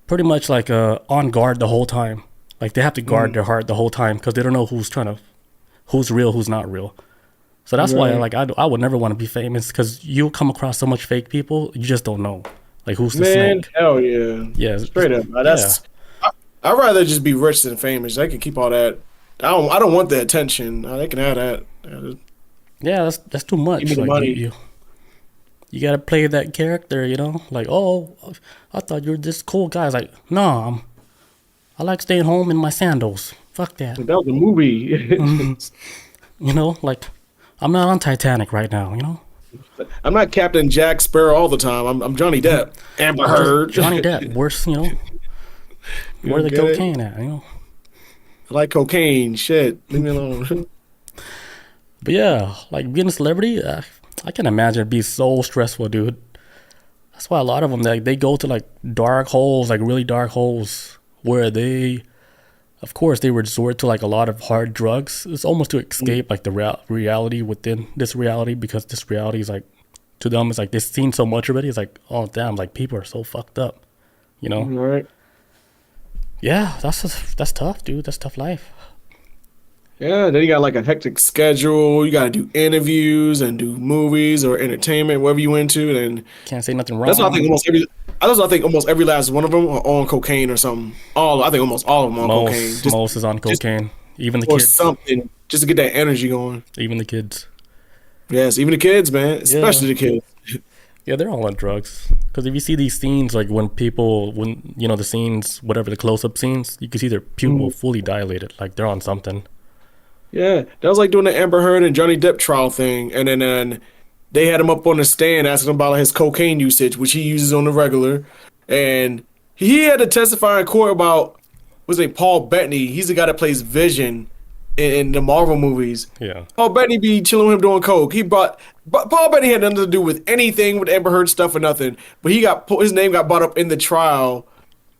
pretty much like on guard the whole time. Like they have to guard mm, their heart the whole time because they don't know who's real, who's not real. So that's why right. like I would never want to be famous because you'll come across so much fake people, you just don't know like who's the Man, snake. hell yeah. Yeah, Straight up. yeah, I'd rather just be rich than famous. They can keep all that. I don't want the attention. They can have that. Just yeah. That's too give me much. the Like money. you gotta play that character. Like oh, I thought you were this cool guy. It's like no, I like staying home in my sandals. Fuck that. That was a movie. Like I'm not on Titanic right now. I'm not Captain Jack Sparrow all the time. I'm Johnny Depp. Amber Just Heard. Johnny Depp. Where's You where don't the get it? cocaine at? I like cocaine. Shit. Leave me alone. But yeah, like being a celebrity, I can imagine it'd be so stressful, dude. That's why a lot of them they go to like dark holes, like really dark holes, where they, of course, they resort to like a lot of hard drugs. It's almost to escape like the reality within this reality, because this reality is like, to them, it's like they've seen so much already. It's like, oh damn, like people are so fucked up, you know? All right. Yeah, that's tough, dude. That's tough life. Yeah, then you got like a hectic schedule. You got to do interviews and do movies or entertainment, whatever you into. And Can't say nothing that's what I think wrong. almost every. That's what I think almost every last one of them are on cocaine or something. I think almost all of them are on cocaine, Most is on just cocaine. Even the or kids. something, just to get that energy going. Even the kids. Yes, even the kids, man, Yeah. especially the kids. Yeah, they're all on drugs. Because if you see these scenes, like when the scenes, whatever the close-up scenes, you can see their pupil Mhm. fully dilated. Like they're on something. Yeah, that was like doing the Amber Heard and Johnny Depp trial thing, and then they had him up on the stand asking him about his cocaine usage, which he uses on the regular, and he had to testify in court about what's his name, Paul Bettany. He's the guy that plays Vision in the Marvel movies. Yeah. Paul Bettany be chilling with him doing coke. But Paul Bettany had nothing to do with anything with Amber Heard stuff or nothing. But his name got brought up in the trial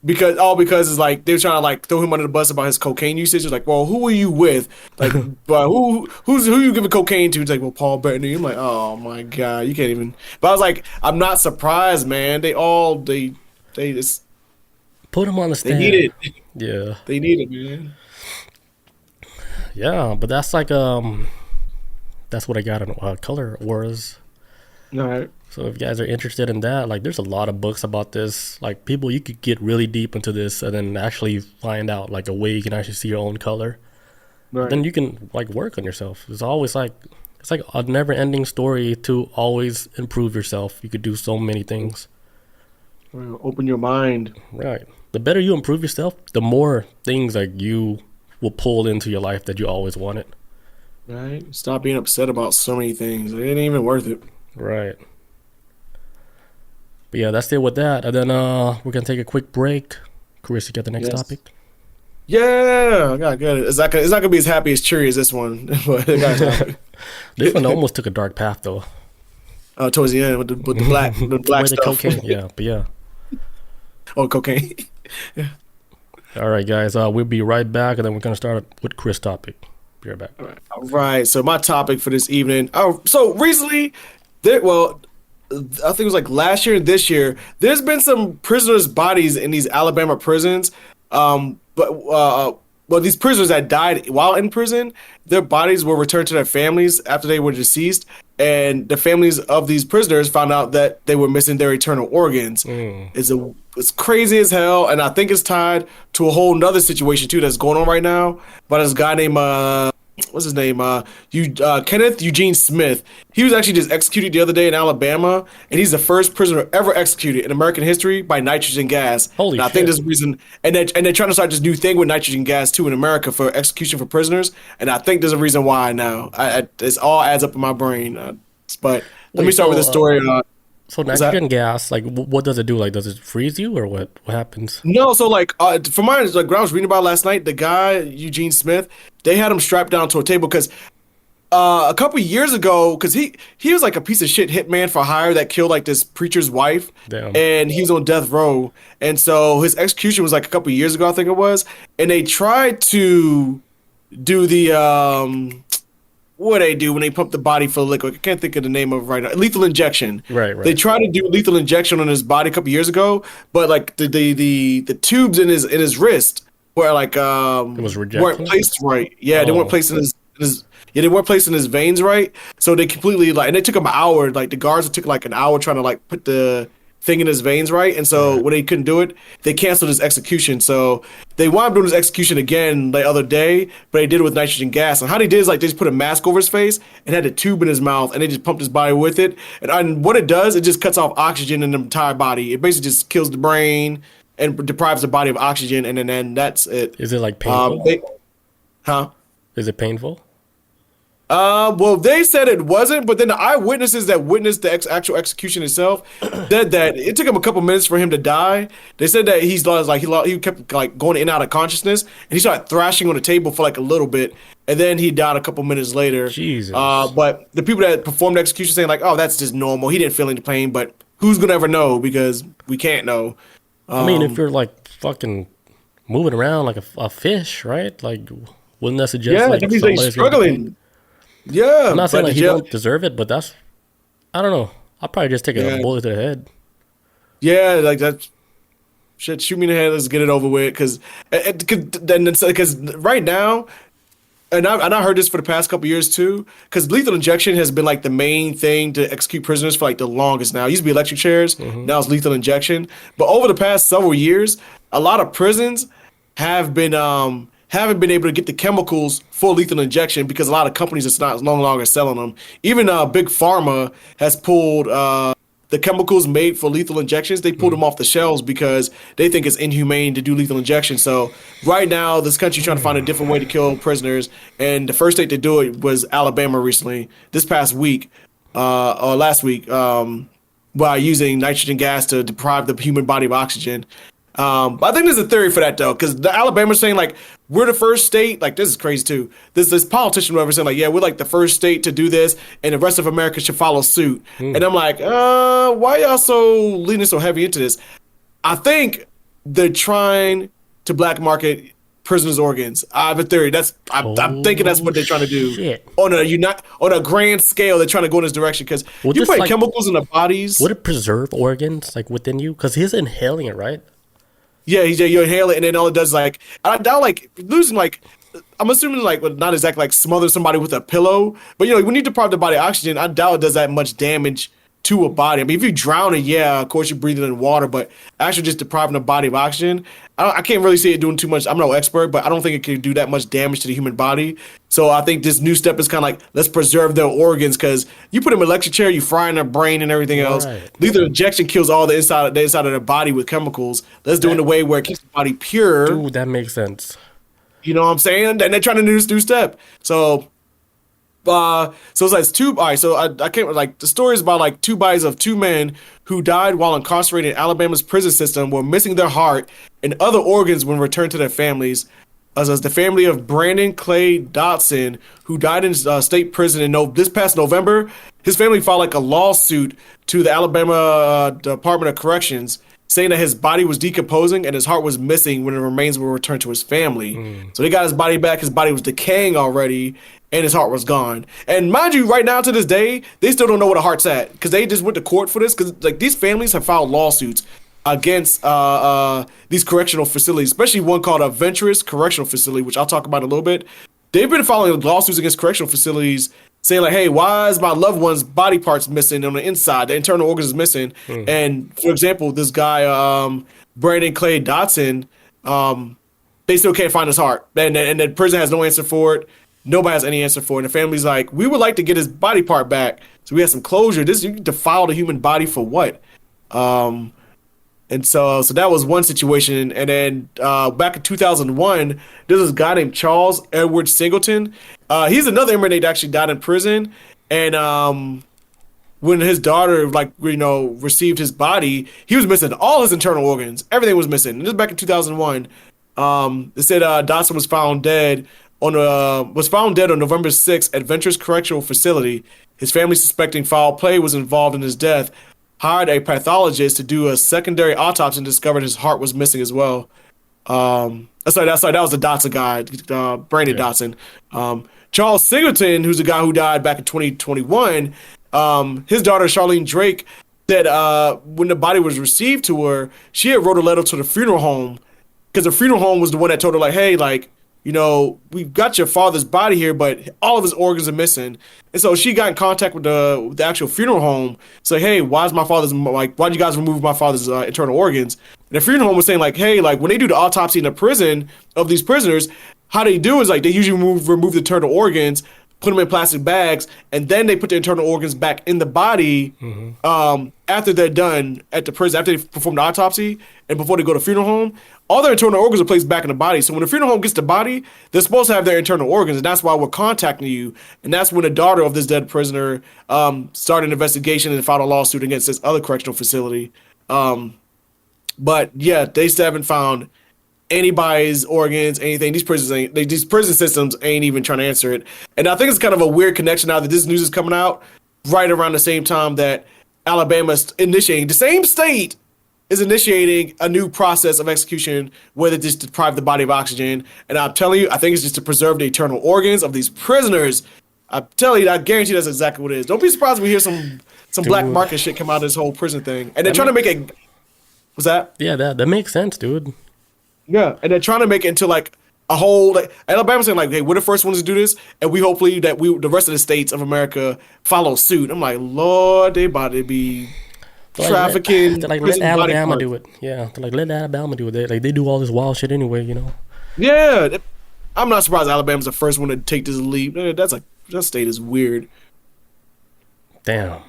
because it's like they were trying to like throw him under the bus about his cocaine usage. It's like, well, who are you with? Like, but who you giving cocaine to? It's like, well, Paul Bettany. I'm like, oh my god, you can't even. But I was like, I'm not surprised, man. They just Put him on the they need stand. it. Yeah. They need it, man. Yeah, but that's what I got on Color Wars. All right. So if you guys are interested in that, like there's a lot of books about this. Like people, you could get really deep into this and then actually find out like a way you can actually see your own color. Right. Then you can like work on yourself. It's like a never ending story to always improve yourself. You could do so many things. Well, open your mind. Right. The better you improve yourself, the more things like you will pull into your life that you always wanted. Right. Stop being upset about so many things. It ain't even worth it. Right. But yeah, that's it with that. And then we're gonna take a quick break. Chris, you got the next Yes. topic? Yeah, I got good. It's not gonna be as happy as cheery as this one, but I got happy. This one almost took a dark path though. Towards the end with the black Where the stuff. cocaine? Yeah, but yeah. Oh, cocaine. All right, guys. We'll be right back, and then we're gonna start with Chris' topic. Be right back. All right. So my topic for this evening. Oh, so recently, I think it was like last year and this year. There's been some prisoners' bodies in these Alabama prisons. But these prisoners that died while in prison, their bodies were returned to their families after they were deceased, and the families of these prisoners found out that they were missing their eternal organs. It's crazy as hell, and I think it's tied to a whole nother situation too that's going on right now. But this guy named what's his name? Kenneth Eugene Smith. He was actually just executed the other day in Alabama, and he's the first prisoner ever executed in American history by nitrogen gas. Holy and I shit. think there's a reason, and they're trying to start this new thing with nitrogen gas too in America for execution for prisoners. And I think there's a reason why now. It's all adds up in my brain. But let me Wait, start with this story. So What's that? nitrogen gas, like, what does it do? Like, does it freeze you, or what? What happens? No, so like from my like what I was reading about last night, the guy Eugene Smith, they had him strapped down to a table because a couple years ago, because he was like a piece of shit hitman for hire that killed like this preacher's wife, Damn. and he was on death row, and so his execution was like a couple years ago, I think it was, and they tried to do the what they do when they pump the body full of liquid. I can't think of the name of it right now. Lethal injection. Right. They tried to do lethal injection on his body a couple years ago, but like the tubes in his wrist were like It was rejected? weren't placed right. Yeah, they weren't Oh. placed in his yeah, they weren't placed in his veins right. So they completely like, and it took him an hour. Like the guards took like an hour trying to like put the thing in his veins right. And so when they couldn't do it, they canceled his execution. So they wound up doing his execution again the other day, but they did it with nitrogen gas. And how they did is like they just put a mask over his face and had a tube in his mouth, and they just pumped his body with it. And what it does, it just cuts off oxygen in the entire body. It basically just kills the brain and deprives the body of oxygen, and then that's it. Is it like painful? Huh? Is it painful? Well, they said it wasn't, but then the eyewitnesses that witnessed the actual execution itself said that it took him a couple minutes for him to die. They said that he's lost, like he kept like going in and out of consciousness, and he started thrashing on the table for like a little bit, and then he died a couple minutes later. Jesus. But the people that performed the execution saying like, oh, that's just normal. He didn't feel any pain, but who's gonna ever know because we can't know. I mean, if you're like fucking moving around like a fish, right? Like, wouldn't that suggest like that means somebody's he's struggling. Yeah, I'm not saying but like he don't deserve it, but that's, I don't know. I'll probably just take a bullet to the head. Yeah, like that. Shit, shoot me in the head. Let's get it over with. Because right now, and I heard this for the past couple years too. Because lethal injection has been like the main thing to execute prisoners for like the longest now. It used to be electric chairs. Now it's lethal injection. But over the past several years, a lot of prisons have been haven't been able to get the chemicals for lethal injection because a lot of companies are not no longer selling them. Even Big Pharma has pulled the chemicals made for lethal injections. They pulled them off the shelves because they think it's inhumane to do lethal injection. So right now, this country's trying to find a different way to kill prisoners. And the first state to do it was Alabama recently, this past week or last week, by using nitrogen gas to deprive the human body of oxygen. But I think there's a theory for that though, because the Alabama's saying like we're the first state. Like this is crazy too. This politician whoever saying like yeah we're like the first state to do this, and the rest of America should follow suit. And I'm like, why y'all so leaning so heavy into this? I think they're trying to black market prisoners' organs. I have a theory. I'm thinking that's what they're trying to do on a grand scale. They're trying to go in this direction because you put like, chemicals in the bodies. Would it preserve organs like within you? Because he's inhaling it, right? Yeah, you inhale it, and then all it does is like I doubt like losing like I'm assuming like well, not exactly like smother somebody with a pillow, but when you deprive the body of oxygen, I doubt it does that much damage to a body. I mean, if you drown it, yeah, of course you're breathing in water, but actually just depriving the body of oxygen, I can't really see it doing too much. I'm no expert, but I don't think it can do that much damage to the human body. So I think this new step is kind of like let's preserve their organs because you put them in an electric chair, you frying their brain and everything else. Lethal injection kills all the inside of their body with chemicals. Let's do it in a way where it keeps the body pure. Dude, that makes sense. You know what I'm saying? And they're trying to do this new step. So it's like two. All right, so I can't like the story is about like two bodies of two men who died while incarcerated in Alabama's prison system were missing their heart and other organs when returned to their families. As the family of Brandon Clay Dotson, who died in state prison in this past November, his family filed like a lawsuit to the Alabama Department of Corrections, saying that his body was decomposing and his heart was missing when the remains were returned to his family. So they got his body back. His body was decaying already, and his heart was gone. And mind you, right now to this day, they still don't know where the heart's at because they just went to court for this. Because like these families have filed lawsuits against these correctional facilities, especially one called a Venturous Correctional Facility, which I'll talk about in a little bit. They've been filing lawsuits against correctional facilities saying like, hey, why is my loved one's body parts missing on the inside? The internal organs is missing. And for example, this guy, Brandon Clay Dotson, they still can't find his heart. And the prison has no answer for it. Nobody has any answer for it. And the family's like, we would like to get his body part back. So we have some closure. You defile the human body for what? And so that was one situation. And then back in 2001, there's this guy named Charles Edward Singleton. He's another inmate that actually died in prison. And when his daughter, received his body, he was missing all his internal organs. Everything was missing. And this is back in 2001. They said Dotson was found dead on November 6th at Venturous Correctional Facility. His family, suspecting foul play was involved in his death, hired a pathologist to do a secondary autopsy and discovered his heart was missing as well. That was the Dotson guy, Brandon Dotson. Charles Singleton, who's the guy who died back in 2021, his daughter Charlene Drake said when the body was received to her, she had wrote a letter to the funeral home because the funeral home was the one that told her like, hey, we've got your father's body here, but all of his organs are missing. And so she got in contact with the actual funeral home. Say, hey, why'd you guys remove my father's internal organs? And the funeral home was saying hey, when they do the autopsy in the prison of these prisoners, how they do is they usually remove the internal organs, put them in plastic bags, and then they put the internal organs back in the body after they're done at the prison, after they perform the autopsy, and before they go to funeral home. All their internal organs are placed back in the body. So when the funeral home gets the body, they're supposed to have their internal organs, and that's why we're contacting you. And that's when the daughter of this dead prisoner started an investigation and filed a lawsuit against this other correctional facility. But yeah, they still haven't found anybody's organs, anything. These these prison systems ain't even trying to answer it. And I think it's kind of a weird connection now that this news is coming out right around the same time that Alabama's initiating, the same state is initiating a new process of execution where they just deprive the body of oxygen. And I'm telling you, I think it's just to preserve the eternal organs of these prisoners. I'm telling you, I guarantee that's exactly what it is. Don't be surprised when we hear some black market shit come out of this whole prison thing. And they're trying to make it. What's that? Yeah, that makes sense, dude. Yeah, and they're trying to make it into like a whole like Alabama's saying like, hey, we're the first ones to do this, and we hopefully that the rest of the states of America follow suit. I'm like, Lord, they about to be trafficking. They're like, let Alabama do it. Yeah, they're like, let Alabama do it. They do all this wild shit anyway, you know. Yeah, I'm not surprised Alabama's the first one to take this leap. That state is weird. Damn.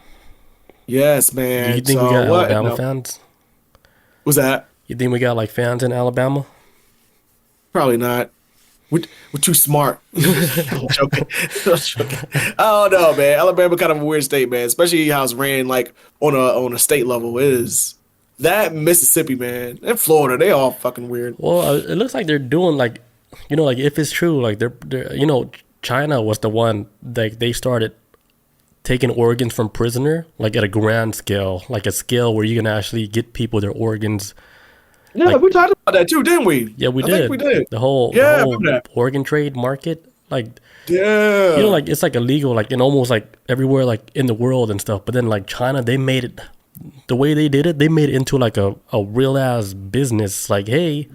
Yes, man. Do you think we got Alabama fans? What's that? You think we got like fans in Alabama? Probably not. We're too smart. I'm joking. I don't know, man. Alabama kind of a weird state, man. Especially how it's ran like on a state level. It is that Mississippi, man, and Florida. They all fucking weird. Well, it looks like they're doing like, you know, like if it's true, like they're you know, China was the one like they started taking organs from prisoner like at a grand scale, like a scale where you can actually get people their organs. Yeah, like, we talked about that too, didn't we? Yeah, we I did. think we did. The whole organ trade market, like, yeah, you know, like it's like illegal, like in almost like everywhere, like in the world and stuff. But then like China, they made it the way they did it. They made it into like a real ass business. Like, hey,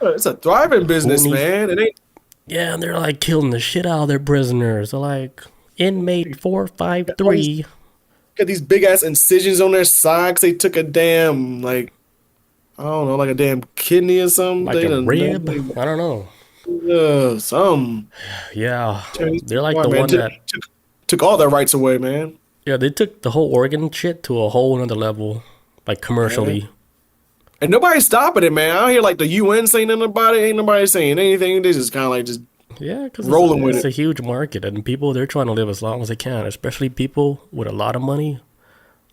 it's a thriving business, man. It ain't. Yeah, and they're like killing the shit out of their prisoners. They're like inmate 453. Got these big ass incisions on their side 'cause they took a damn like. I don't know, like a damn kidney or something. Like a rib? I don't know. Some. Yeah. They're like the one that... Took all their rights away, man. Yeah, they took the whole organ shit to a whole nother level. Like, commercially. Yeah. And nobody's stopping it, man. I don't hear, like, the UN saying anything about it. Ain't nobody saying anything. They just kind of, like, just rolling with it. It's a huge market. And people, they're trying to live as long as they can. Especially people with a lot of money.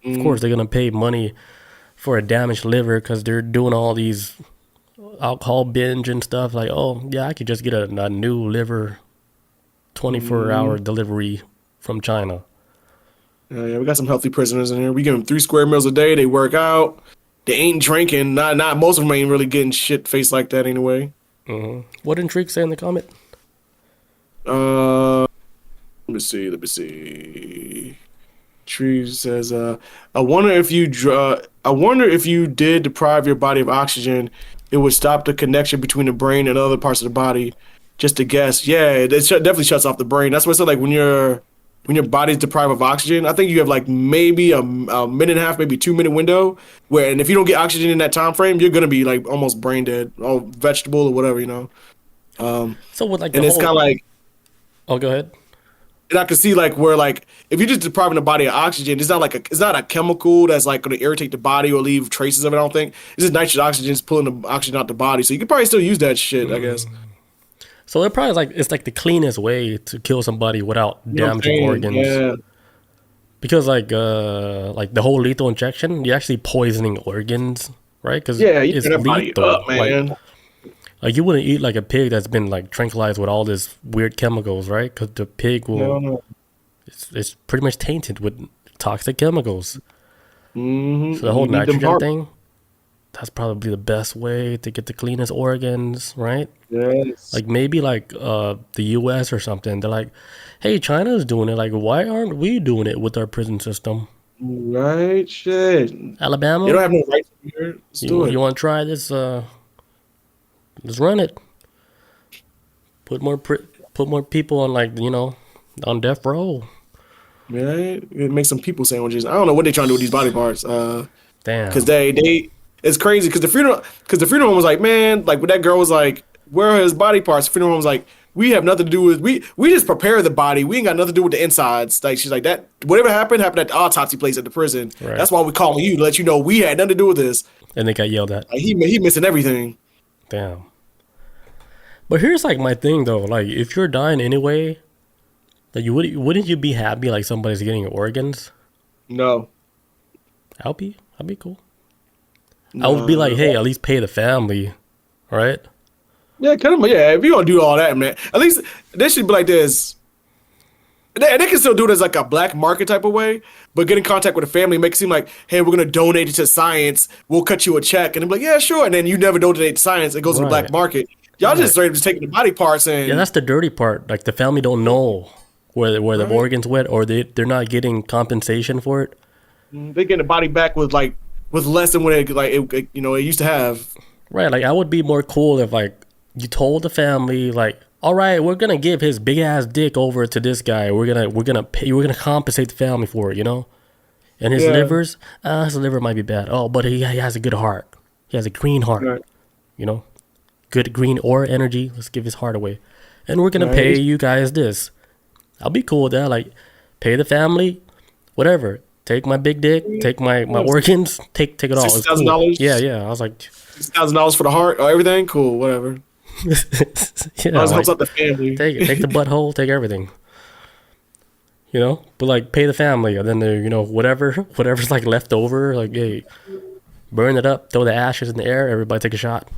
Of course, they're going to pay money for a damaged liver because they're doing all these alcohol binge and stuff. Like, oh yeah, I could just get a new liver 24-hour delivery from China. Yeah, we got some healthy prisoners in here. We give them 3 square meals a day. They work out. They ain't drinking. Not most of them ain't really getting shit faced like that anyway. What did Intrigue say in the comment? Let me see. Tree says, I wonder if you did deprive your body of oxygen, it would stop the connection between the brain and other parts of the body. Just a guess. Yeah, it definitely shuts off the brain. That's what I said. Like when your body's deprived of oxygen, I think you have like maybe a minute and a half, maybe 2-minute window where, and if you don't get oxygen in that time frame, you're gonna be like almost brain dead, or vegetable or whatever, you know. So with like, and it's kind of like, oh, go ahead. And I can see like where like if you're just depriving the body of oxygen, it's not a chemical that's like going to irritate the body or leave traces of it. I don't think it's just nitrous oxygen is pulling the oxygen out the body, so you can probably still use that shit, I guess. So it probably it's like the cleanest way to kill somebody without damaging organs. Yeah. Because like the whole lethal injection, you're actually poisoning organs, right? Because it's lethal, body up, man. Like you wouldn't eat like a pig that's been like tranquilized with all this weird chemicals, right? Because the pig will, it's pretty much tainted with toxic chemicals. So the whole nitrogen thing, that's probably the best way to get the cleanest organs, right? Yes. Like maybe like the U.S. or something. They're like, hey, China's doing it. Like, why aren't we doing it with our prison system? Right, shit. Alabama, you don't have no rights here. You want to try this? Let's run it. Put more people on, like, you know, on death row. Right, make some people sandwiches. I don't know what they're trying to do with these body parts. Damn. Because they it's crazy. Because the funeral home was like, man, like when that girl was like where are his body parts? Funeral home's like, we have nothing to do with we just prepare the body. We ain't got nothing to do with the insides. Like she's like that. Whatever happened at the autopsy place at the prison. Right. That's why we calling you to let you know we had nothing to do with this. And they got yelled at. Like, he missing everything. Damn. But here's like my thing though. Like if you're dying anyway, like wouldn't you be happy like somebody's getting your organs? No. I'd be cool. I would be like, hey, at least pay the family, right? Yeah, kind of. Yeah, if you gonna do all that, man, at least they should be like this. They can still do it as like a black market type of way, but get in contact with the family, make it seem like, hey, we're gonna donate it to science. We'll cut you a check, and they're like, yeah, sure. And then you never donate to science; it goes to the black market. Y'all just straight just taking the body parts and yeah, that's the dirty part. Like the family don't know where the organs went, or they're not getting compensation for it. They get the body back with less than what it used to have. Right, like I would be more cool if like you told the family like, all right, we're gonna give his big ass dick over to this guy. We're gonna compensate the family for it, you know. And his his liver might be bad. Oh, but he has a good heart. He has a green heart, you know, good green aura energy. Let's give his heart away, and we're gonna pay you guys this. I'll be cool with that. Like, pay the family, whatever. Take my big dick, take my organs, take it all. $6,000. Cool. Yeah. I was like, $6,000 for the heart or everything. Cool, whatever. Yeah, like, helps out the family. Take it, take the butthole, take everything. You know, but like pay the family, and then whatever's like left over, like hey, burn it up, throw the ashes in the air, everybody take a shot.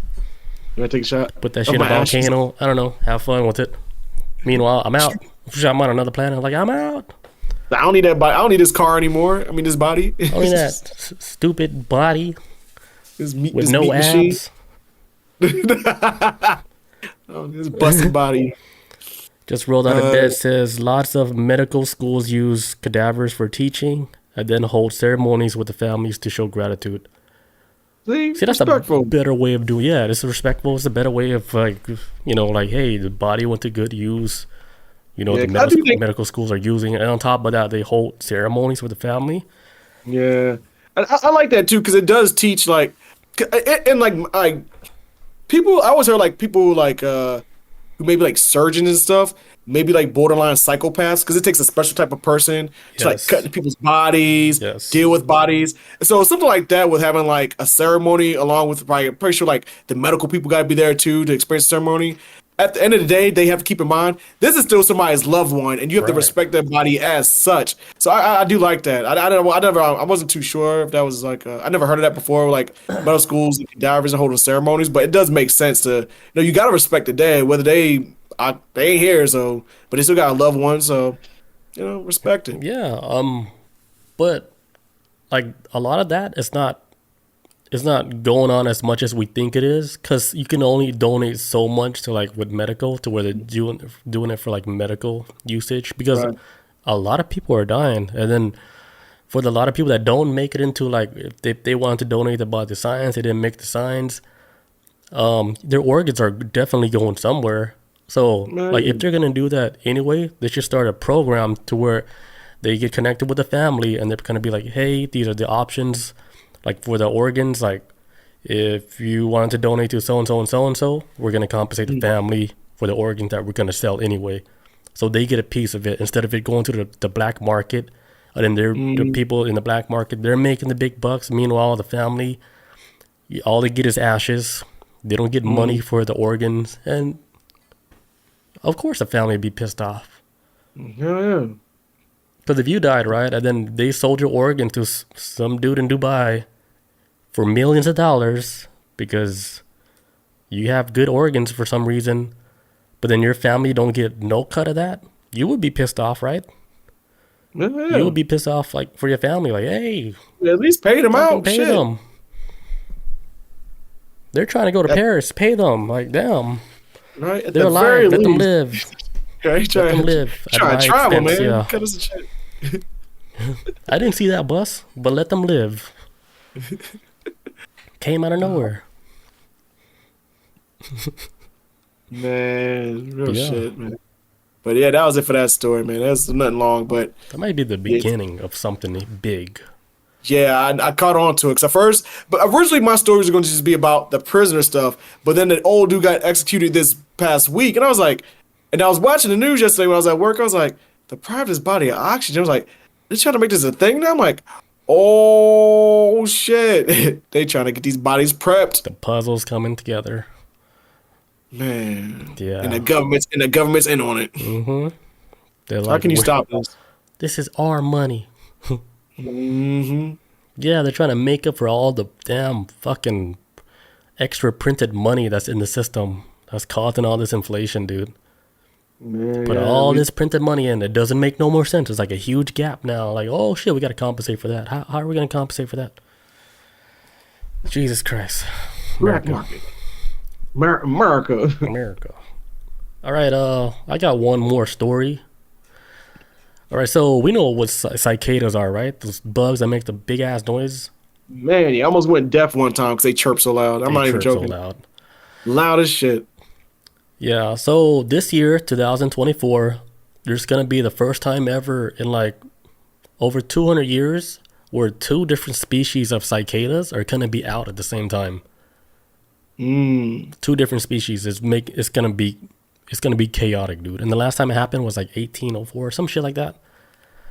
You want to take a shot? Put that shit in a volcano. Ashes. I don't know. Have fun with it. Meanwhile, I'm out. I'm on another planet. Like I'm out. I don't need that body. I don't need this car anymore. I mean, this body. I mean that stupid body with no abs. This busted body. Just rolled out of bed. Says lots of medical schools use cadavers for teaching and then hold ceremonies with the families to show gratitude. See, that's a better way of doing. Yeah, this is respectful. It's a better way of like hey, the body went to good use. You know, the medical schools are using it. And on top of that, they hold ceremonies with the family. Yeah. I like that, too, because it does teach, like, and, like people, I always heard, like, people, like, who maybe, like, surgeons and stuff, maybe, like, borderline psychopaths, because it takes a special type of person to, like, cut into people's bodies, deal with bodies. And so something like that with having, like, a ceremony along with, like, I'm pretty sure, like, the medical people got to be there, too, to experience the ceremony. At the end of the day, they have to keep in mind this is still somebody's loved one, and you have to respect their body as such. So I do like that. I wasn't too sure if that was like I never heard of that before, like medical schools and cadavers and holding ceremonies. But it does make sense to you got to respect the dead, whether they ain't here, so but they still got a loved one, so respect it. Yeah, but like a lot of that is not. It's not going on as much as we think it is, because you can only donate so much to like with medical to where they're doing it for like medical usage, because a lot of people are dying, and then for the lot of people that don't make it into like if they wanted to donate about the science, they didn't make the science. Their organs are definitely going somewhere. So like if they're gonna do that anyway, they should start a program to where they get connected with the family, and they're gonna be like, hey, these are the options. Like for the organs, like if you wanted to donate to so-and-so and so-and-so, we're going to compensate the family for the organs that we're going to sell anyway. So they get a piece of it instead of it going to the black market. And then the people in the black market, they're making the big bucks. Meanwhile, the family, all they get is ashes. They don't get money for the organs. And of course the family would be pissed off. Yeah. Because if you died, right, and then they sold your organ to some dude in Dubai for millions of dollars because you have good organs for some reason, but then your family don't get no cut of that, you would be pissed off, right? Yeah. You would be pissed off, like, for your family, like, hey. At least pay them out. Pay them. They're trying to go to Paris. Pay them. Like, damn. Right? They're alive. Let them live. Let them live. Try to travel, man. Yeah. Cut us a check. I didn't see that bus, but let them live. Came out of nowhere. Man, real shit, man. But yeah, that was it for that story, man. That's nothing long, but that might be the beginning of something big. Yeah, I caught on to it. Cause at first, but originally my stories were going to just be about the prisoner stuff. But then the old dude got executed this past week, and I was like, and I was watching the news yesterday when I was at work. I was like, deprived his body of oxygen. I was like, they're trying to make this a thing now. I'm like, oh shit, they trying to get these bodies prepped. The puzzles coming together. Man, Yeah. and the government's in on it. Mm-hmm. They're How like, can you stop this? this is our money. Mm-hmm. Yeah, they're trying to make up for all the damn fucking extra printed money that's in the system that's causing all this inflation, dude. Man, Put yeah, all this printed money in. It doesn't make no more sense. It's like a huge gap now. Like, oh shit, we got to compensate for that. How are we going to compensate for that? Jesus Christ. black market. America. America. All right, I got one more story. All right, so we know what cicadas are, right? Those bugs that make the big ass noise. Man, he almost went deaf one time because they chirp so loud. I'm not even joking. So loud. Loud as shit. Yeah, so this year, 2024, there's going to be the first time ever in like over 200 years where two different species of cicadas are going to be out at the same time. Two different species. It's going to be chaotic, dude. And the last time it happened was like 1804 or some shit like that.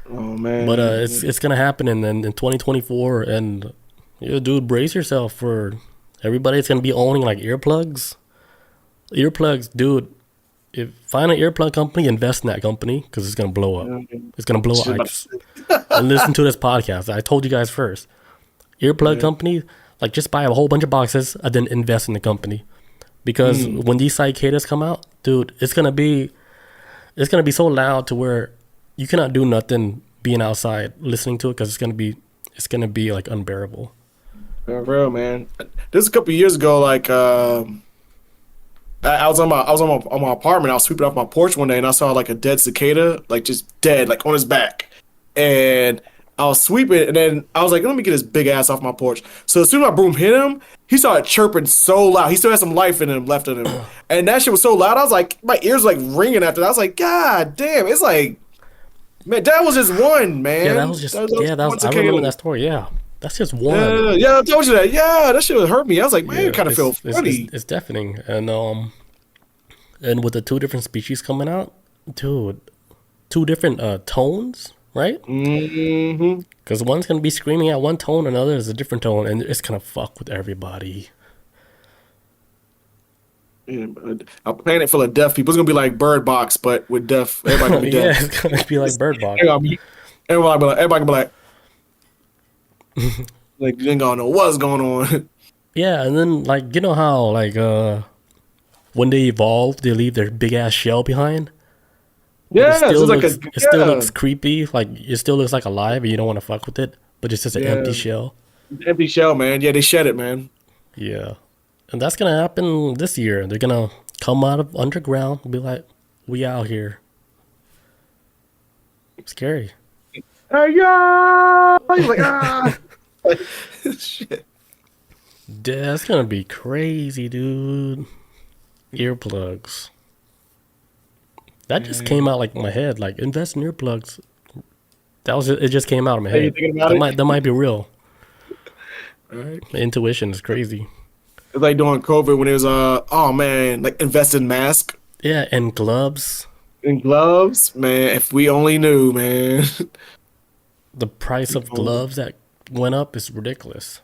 Oh man. But it's going to happen in 2024, and dude, brace yourself for everybody's going to be owning like earplugs. Earplugs, dude. Find an earplug company, invest in that company because it's gonna blow up. It's gonna blow up. And listen to this podcast. I told you guys first. Earplug company, like just buy a whole bunch of boxes and then invest in the company, because when these cicadas come out, dude, it's gonna be so loud to where you cannot do nothing being outside listening to it because it's gonna be like unbearable. For real, man. This a couple of years ago, like. I was on my apartment. I was sweeping off my porch one day, and I saw like a dead cicada, like just dead, like on his back. And I was sweeping, and then I was like, "Let me get his big ass off my porch." So as soon as my broom hit him, he started chirping so loud. He still had some life in him left in him, and that shit was so loud. I was like, my ears were like ringing after that. I was like, "God damn!" It's like, man, that was just one, man. Yeah, that was just I remember that story. Yeah. That's just one. Yeah, I told you that. Yeah, that shit would hurt me. I was like, man, it kind of feel funny. It's deafening, and with the two different species coming out, dude, two different tones, right? Mm-hmm. Because one's gonna be screaming at one tone, and another is a different tone, and it's gonna fuck with everybody. Yeah, a planet full of deaf people. It's gonna be like Bird Box, but with deaf. Everybody gonna be deaf. Yeah, it's gonna be like Bird Box. Everybody gonna be like. Like you ain't gonna know what's going on. Yeah, and then like you know how like when they evolve, they leave their big ass shell behind. Yeah, it still looks creepy. Like it still looks like alive, and you don't want to fuck with it. But it's just an empty shell. Empty shell, man. Yeah, they shed it, man. Yeah, and that's gonna happen this year. They're gonna come out of underground and be like, "We out here." Scary. Yeah, like ah. Shit. That's gonna be crazy, dude. Earplugs. That just came out like in my head. Like invest in earplugs. It just came out of my head. That might be real. Right. My intuition is crazy. It's like during COVID when it was oh man, like invest in mask. Yeah, and gloves. And gloves, man. If we only knew, man. The price of gloves that went up is ridiculous.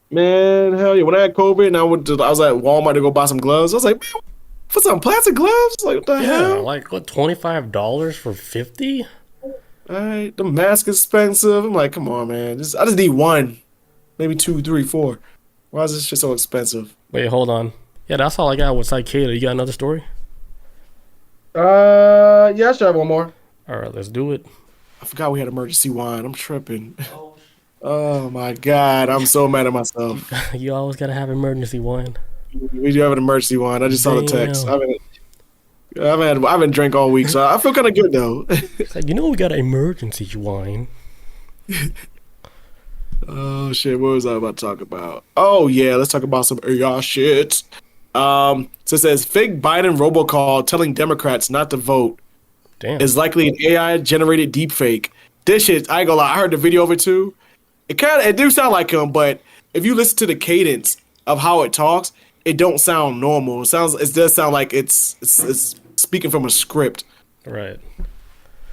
Man, hell yeah. When I had COVID and I was at Walmart to go buy some gloves, I was like, man, for some plastic gloves? Like, what the hell? Like, what, $25 for 50? All right, the mask is expensive. I'm like, come on, man. I just need one. Maybe 2, 3, 4. Why is this shit so expensive? Wait, hold on. Yeah, that's all I got with cicada. You got another story? Yeah, I should have one more. All right, let's do it. I forgot we had emergency wine. I'm tripping. Oh my god, I'm so mad at myself. You always gotta have emergency wine. We do have an emergency wine. I just saw the text. I haven't drank all week, so I feel kind of good though. It's like, we got an emergency wine. Oh shit, what was I about to talk about? Oh yeah, let's talk about some AI shit. So it says fake Biden robocall telling Democrats not to vote. Damn. Is likely an AI generated deepfake. This shit, I ain't gonna lie, I heard the video of it too. it do sound like him, but if you listen to the cadence of how it talks, it don't sound normal. It does sound like it's speaking from a script. Right.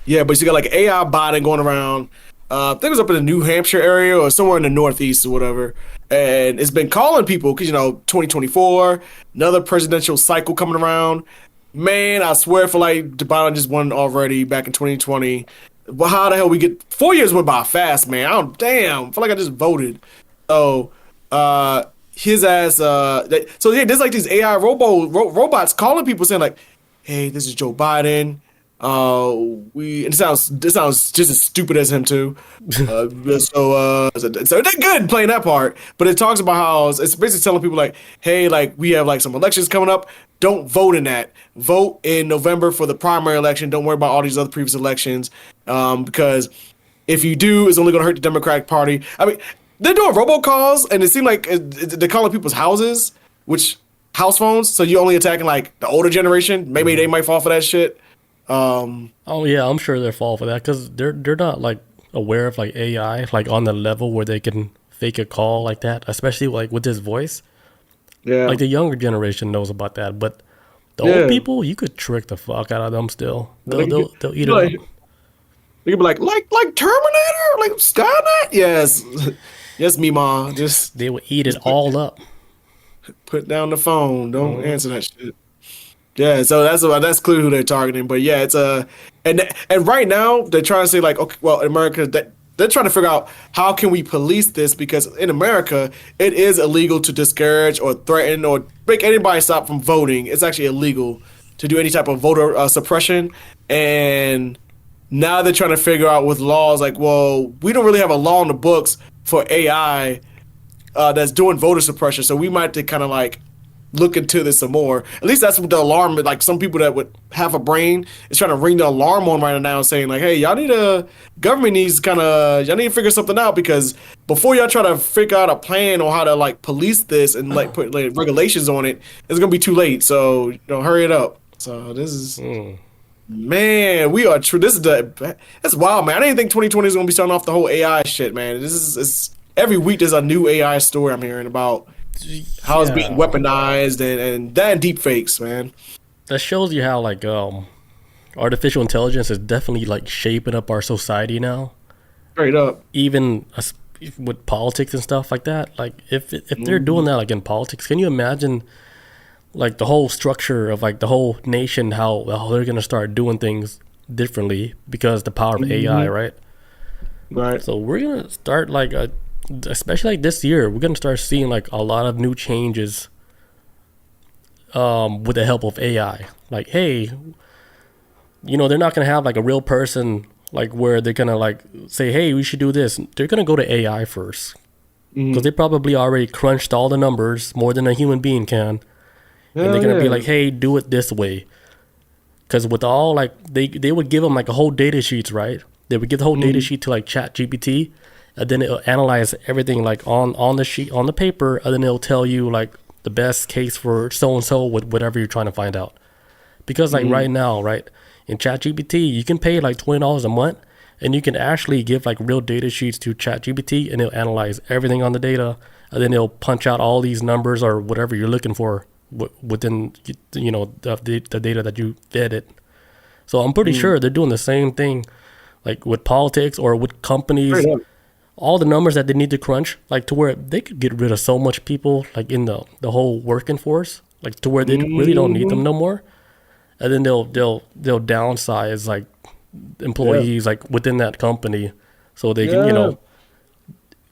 Yeah, but you got like AI botting going around. I think it was up in the New Hampshire area or somewhere in the Northeast or whatever. And it's been calling people because, 2024, another presidential cycle coming around. Man, I swear for like Biden just won already back in 2020. Well, how the hell we get 4 years went by fast, man. I feel like I just voted. So, his ass, so yeah, there's like these AI robots calling people saying like, hey, this is Joe Biden. It sounds just as stupid as him too. So they're good playing that part, but it talks about how it's basically telling people like, hey, like we have like some elections coming up. Don't vote in that. Vote in November for the primary election. Don't worry about all these other previous elections, because if you do, it's only going to hurt the Democratic Party. I mean, they're doing robocalls, and it seemed like they're calling people's houses, which house phones. So you're only attacking like the older generation. Maybe they might fall for that shit. Oh yeah, I'm sure they're fall for that because they're not like aware of like AI like on the level where they can fake a call like that, especially like with his voice. Yeah, like the younger generation knows about that, but the old people, you could trick the fuck out of them still. They'll eat it like, up. They could be like Terminator, like Skynet. Yes, yes, Mima. Just They will eat it all up. put down the phone. Don't answer that shit. Yeah, so that's clearly who they're targeting. But yeah, it's and right now they're trying to say like, okay, well, in America they're trying to figure out how can we police this because in America it is illegal to discourage or threaten or make anybody stop from voting. It's actually illegal to do any type of voter suppression. And now they're trying to figure out with laws like, well, we don't really have a law in the books for AI that's doing voter suppression, so we might have to kind of like look into this some more. At least that's what the alarm, like some people that would have a brain is trying to ring the alarm on right now saying like, hey, y'all need y'all need to figure something out because before y'all try to figure out a plan on how to like police this and like put like regulations on it, it's going to be too late. So, hurry it up. So this is, man, that's wild, man. I didn't think 2020 was going to be starting off the whole AI shit, man. It's every week there's a new AI story I'm hearing about. How it's being weaponized and deep fakes, man. That shows you how like artificial intelligence is definitely like shaping up our society now. Straight up. Even with politics and stuff like that. Like if they're doing that like in politics, can you imagine like the whole structure of like the whole nation, how they're gonna start doing things differently because the power of AI, right? Right. So we're gonna start like especially like this year, we're gonna start seeing like a lot of new changes with the help of AI. Like, hey, they're not gonna have like a real person like where they're gonna like say, hey, we should do this. They're gonna go to AI first because they probably already crunched all the numbers more than a human being can, and they're gonna be like, hey, do it this way. Because with all like they would give them like a whole data sheets, right? They would give the whole data sheet to like ChatGPT. And then it'll analyze everything like on the sheet, on the paper, and then it'll tell you like the best case for so-and-so with whatever you're trying to find out. Because like right now, right, in ChatGPT, you can pay like $20 a month, and you can actually give like real data sheets to ChatGPT, and it'll analyze everything on the data, and then it'll punch out all these numbers or whatever you're looking for within, the data that you fed it. So I'm pretty sure they're doing the same thing like with politics or with companies. All the numbers that they need to crunch, like to where they could get rid of so much people, like in the whole working force, like to where they really don't need them no more, and then they'll downsize like employees like within that company, so they can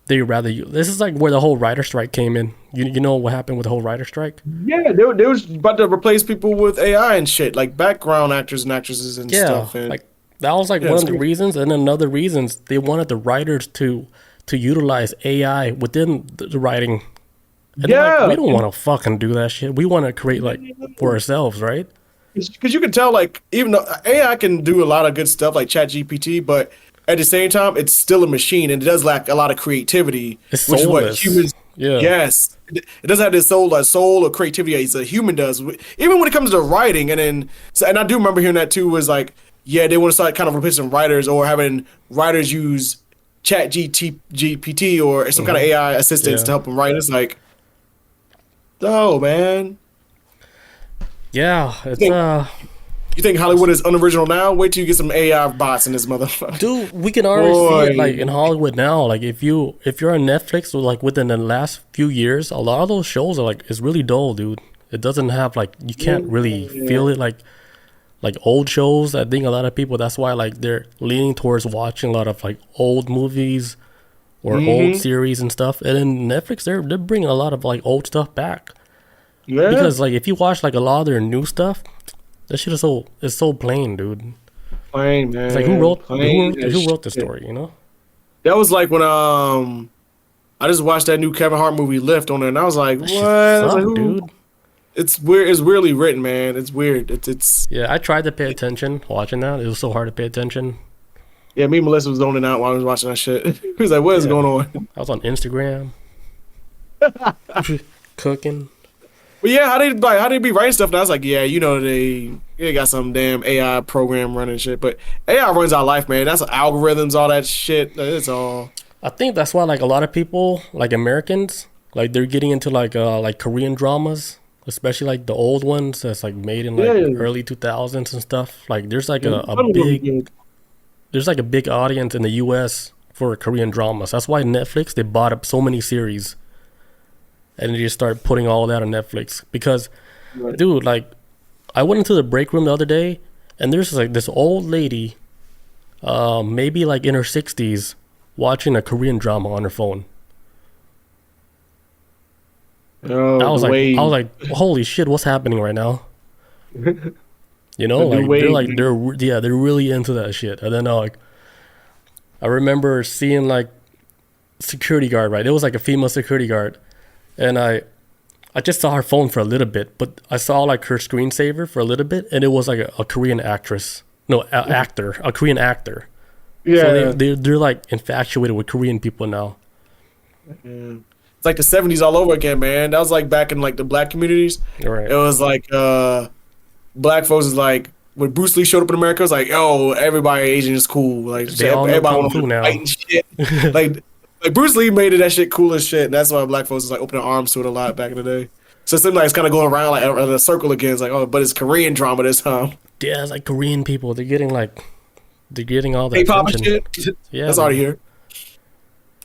they rather you. This is like where the whole writer strike came in. You know what happened with the whole writer strike? Yeah, they was about to replace people with AI and shit, like background actors and actresses and stuff. And like that was like one of the reasons, and another reasons they wanted the writers to utilize AI within the writing. And like, we don't want to fucking do that shit. We want to create like for ourselves, right? Because you can tell, like, even though AI can do a lot of good stuff like ChatGPT, but at the same time, it's still a machine and it does lack a lot of creativity. It's which soulless. is what humans. Yeah. Yes, it doesn't have this soul or creativity as a human does. Even when it comes to writing, and I do remember hearing that too. Was like, yeah, they want to start kind of replacing writers or having writers use Chat GPT or some kind of AI assistants Yeah. to help them write. It's like, oh man, Yeah, you it's think you think Hollywood is unoriginal now? Wait till you get some AI bots in this motherfucker. dude, we can already see it like in Boy, Hollywood now. Like if you're on Netflix, or like within the last few years, a lot of those shows are like it's really dull, dude. It doesn't have like you can't really yeah. feel it like old shows. I think a lot of people that's why like they're leaning towards watching a lot of like old movies or old Mm-hmm. series and stuff. And then Netflix, they're bringing a lot of like old stuff back Yeah. because like if you watch like a lot of their new stuff, that shit is so plain, dude. Plain It's like who man. wrote Plain as who wrote the shit. story, you know? That was like when I just watched that new Kevin Hart movie Lift on there, and I was like, That what? shit I was like, sucked, who? dude. It's weird. It's weirdly written, man. It's weird. It's Yeah, I tried to pay attention watching that. It was so hard to pay attention. yeah. Me and Melissa was zoning out while I was watching that shit. He was like, what is Yeah, going on? I was on Instagram cooking. But yeah, how they be writing stuff? And I was like, yeah, they got some damn AI program running shit. But AI runs our life, man. That's algorithms, all that shit. It's all I think that's why like a lot of people, like Americans, like they're getting into like Korean dramas, especially like the old ones that's like made in like yeah. early 2000s and stuff. Like there's like Yeah, a none of them big good. there's like a big audience in the US for Korean dramas. That's why Netflix they bought up so many series and they just start putting all that on Netflix because Right. dude, like I went into the break room the other day and there's like this old lady, maybe like in her 60s, watching a Korean drama on her phone. Oh, the I was wave, like, holy shit, what's happening right now? You know, the new like wave. they're really into that shit. And then like I remember seeing like security guard, right? It was like a female security guard, and I just saw her phone for a little bit, but I saw like her screensaver for a little bit, and it was like a Korean actress, no, actor, a Korean actor. So Yeah. they're like infatuated with Korean people now. Yeah. It's like the 70s all over again, man. That was like back in like the black communities. Right? It was like black folks is like when Bruce Lee showed up in America, it was like, yo, everybody Asian is cool. Like They all know everybody kung want fu to now. fight and shit. like Bruce Lee made it that shit cool as shit. And that's why black folks was like opening arms to it a lot back in the day. So it seems like it's kind of going around like in a circle again. It's like, oh, but it's Korean drama this time. Yeah, it's like Korean people. They're getting all the K-pop and attention. shit. Yeah, That's man. already here.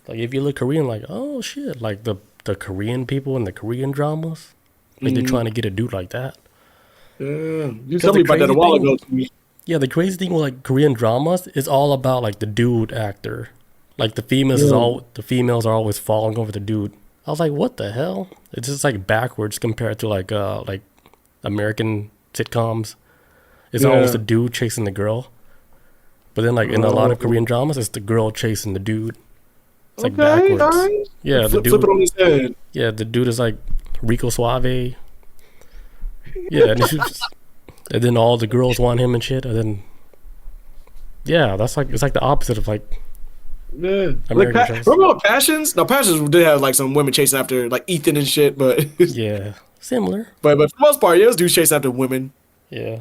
Like if you look Korean, like oh shit, like the Korean people and the Korean dramas, like they're trying to get a dude like that. Yeah, you Because told the me about that a crazy while thing, ago. yeah, the crazy thing with like Korean dramas is all about like the dude actor. Like Yeah. the females are always falling over the dude. I was like, what the hell? It's just like backwards compared to like American sitcoms. It's always the Yeah. dude chasing the girl. But then like in a lot of Oh, Korean dramas, it's the girl chasing the dude. It's like okay, all backwards. right. Yeah, Flip it on his head. the dude is like Rico Suave. Yeah, and, and then all the girls want him and shit. And then yeah, that's like it's like the opposite of like Yeah. Like, American shows. remember what Passions? No, Passions did have like some women chasing after like Ethan and shit, but Yeah, similar. but for the most part, yeah, those dudes chasing after women. Yeah.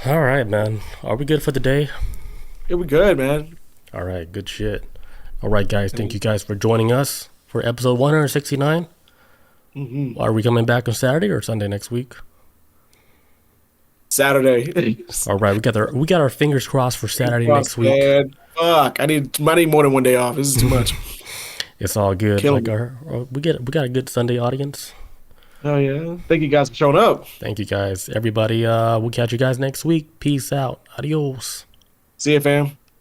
All right, man. Are we good for the day? Yeah, we good, man. All right, good shit. All right, guys. Thank you guys for joining us for episode 169. Mm-hmm. Are we coming back on Saturday or Sunday next week? Saturday. All right, we got our fingers crossed for Saturday next week. Man. Fuck, I need more than one day off. This is too much. It's all good. Kill Like me. we got a good Sunday audience. Oh yeah. Thank you guys for showing up. Thank you guys, everybody. We'll catch you guys next week. Peace out. Adios. See you, fam.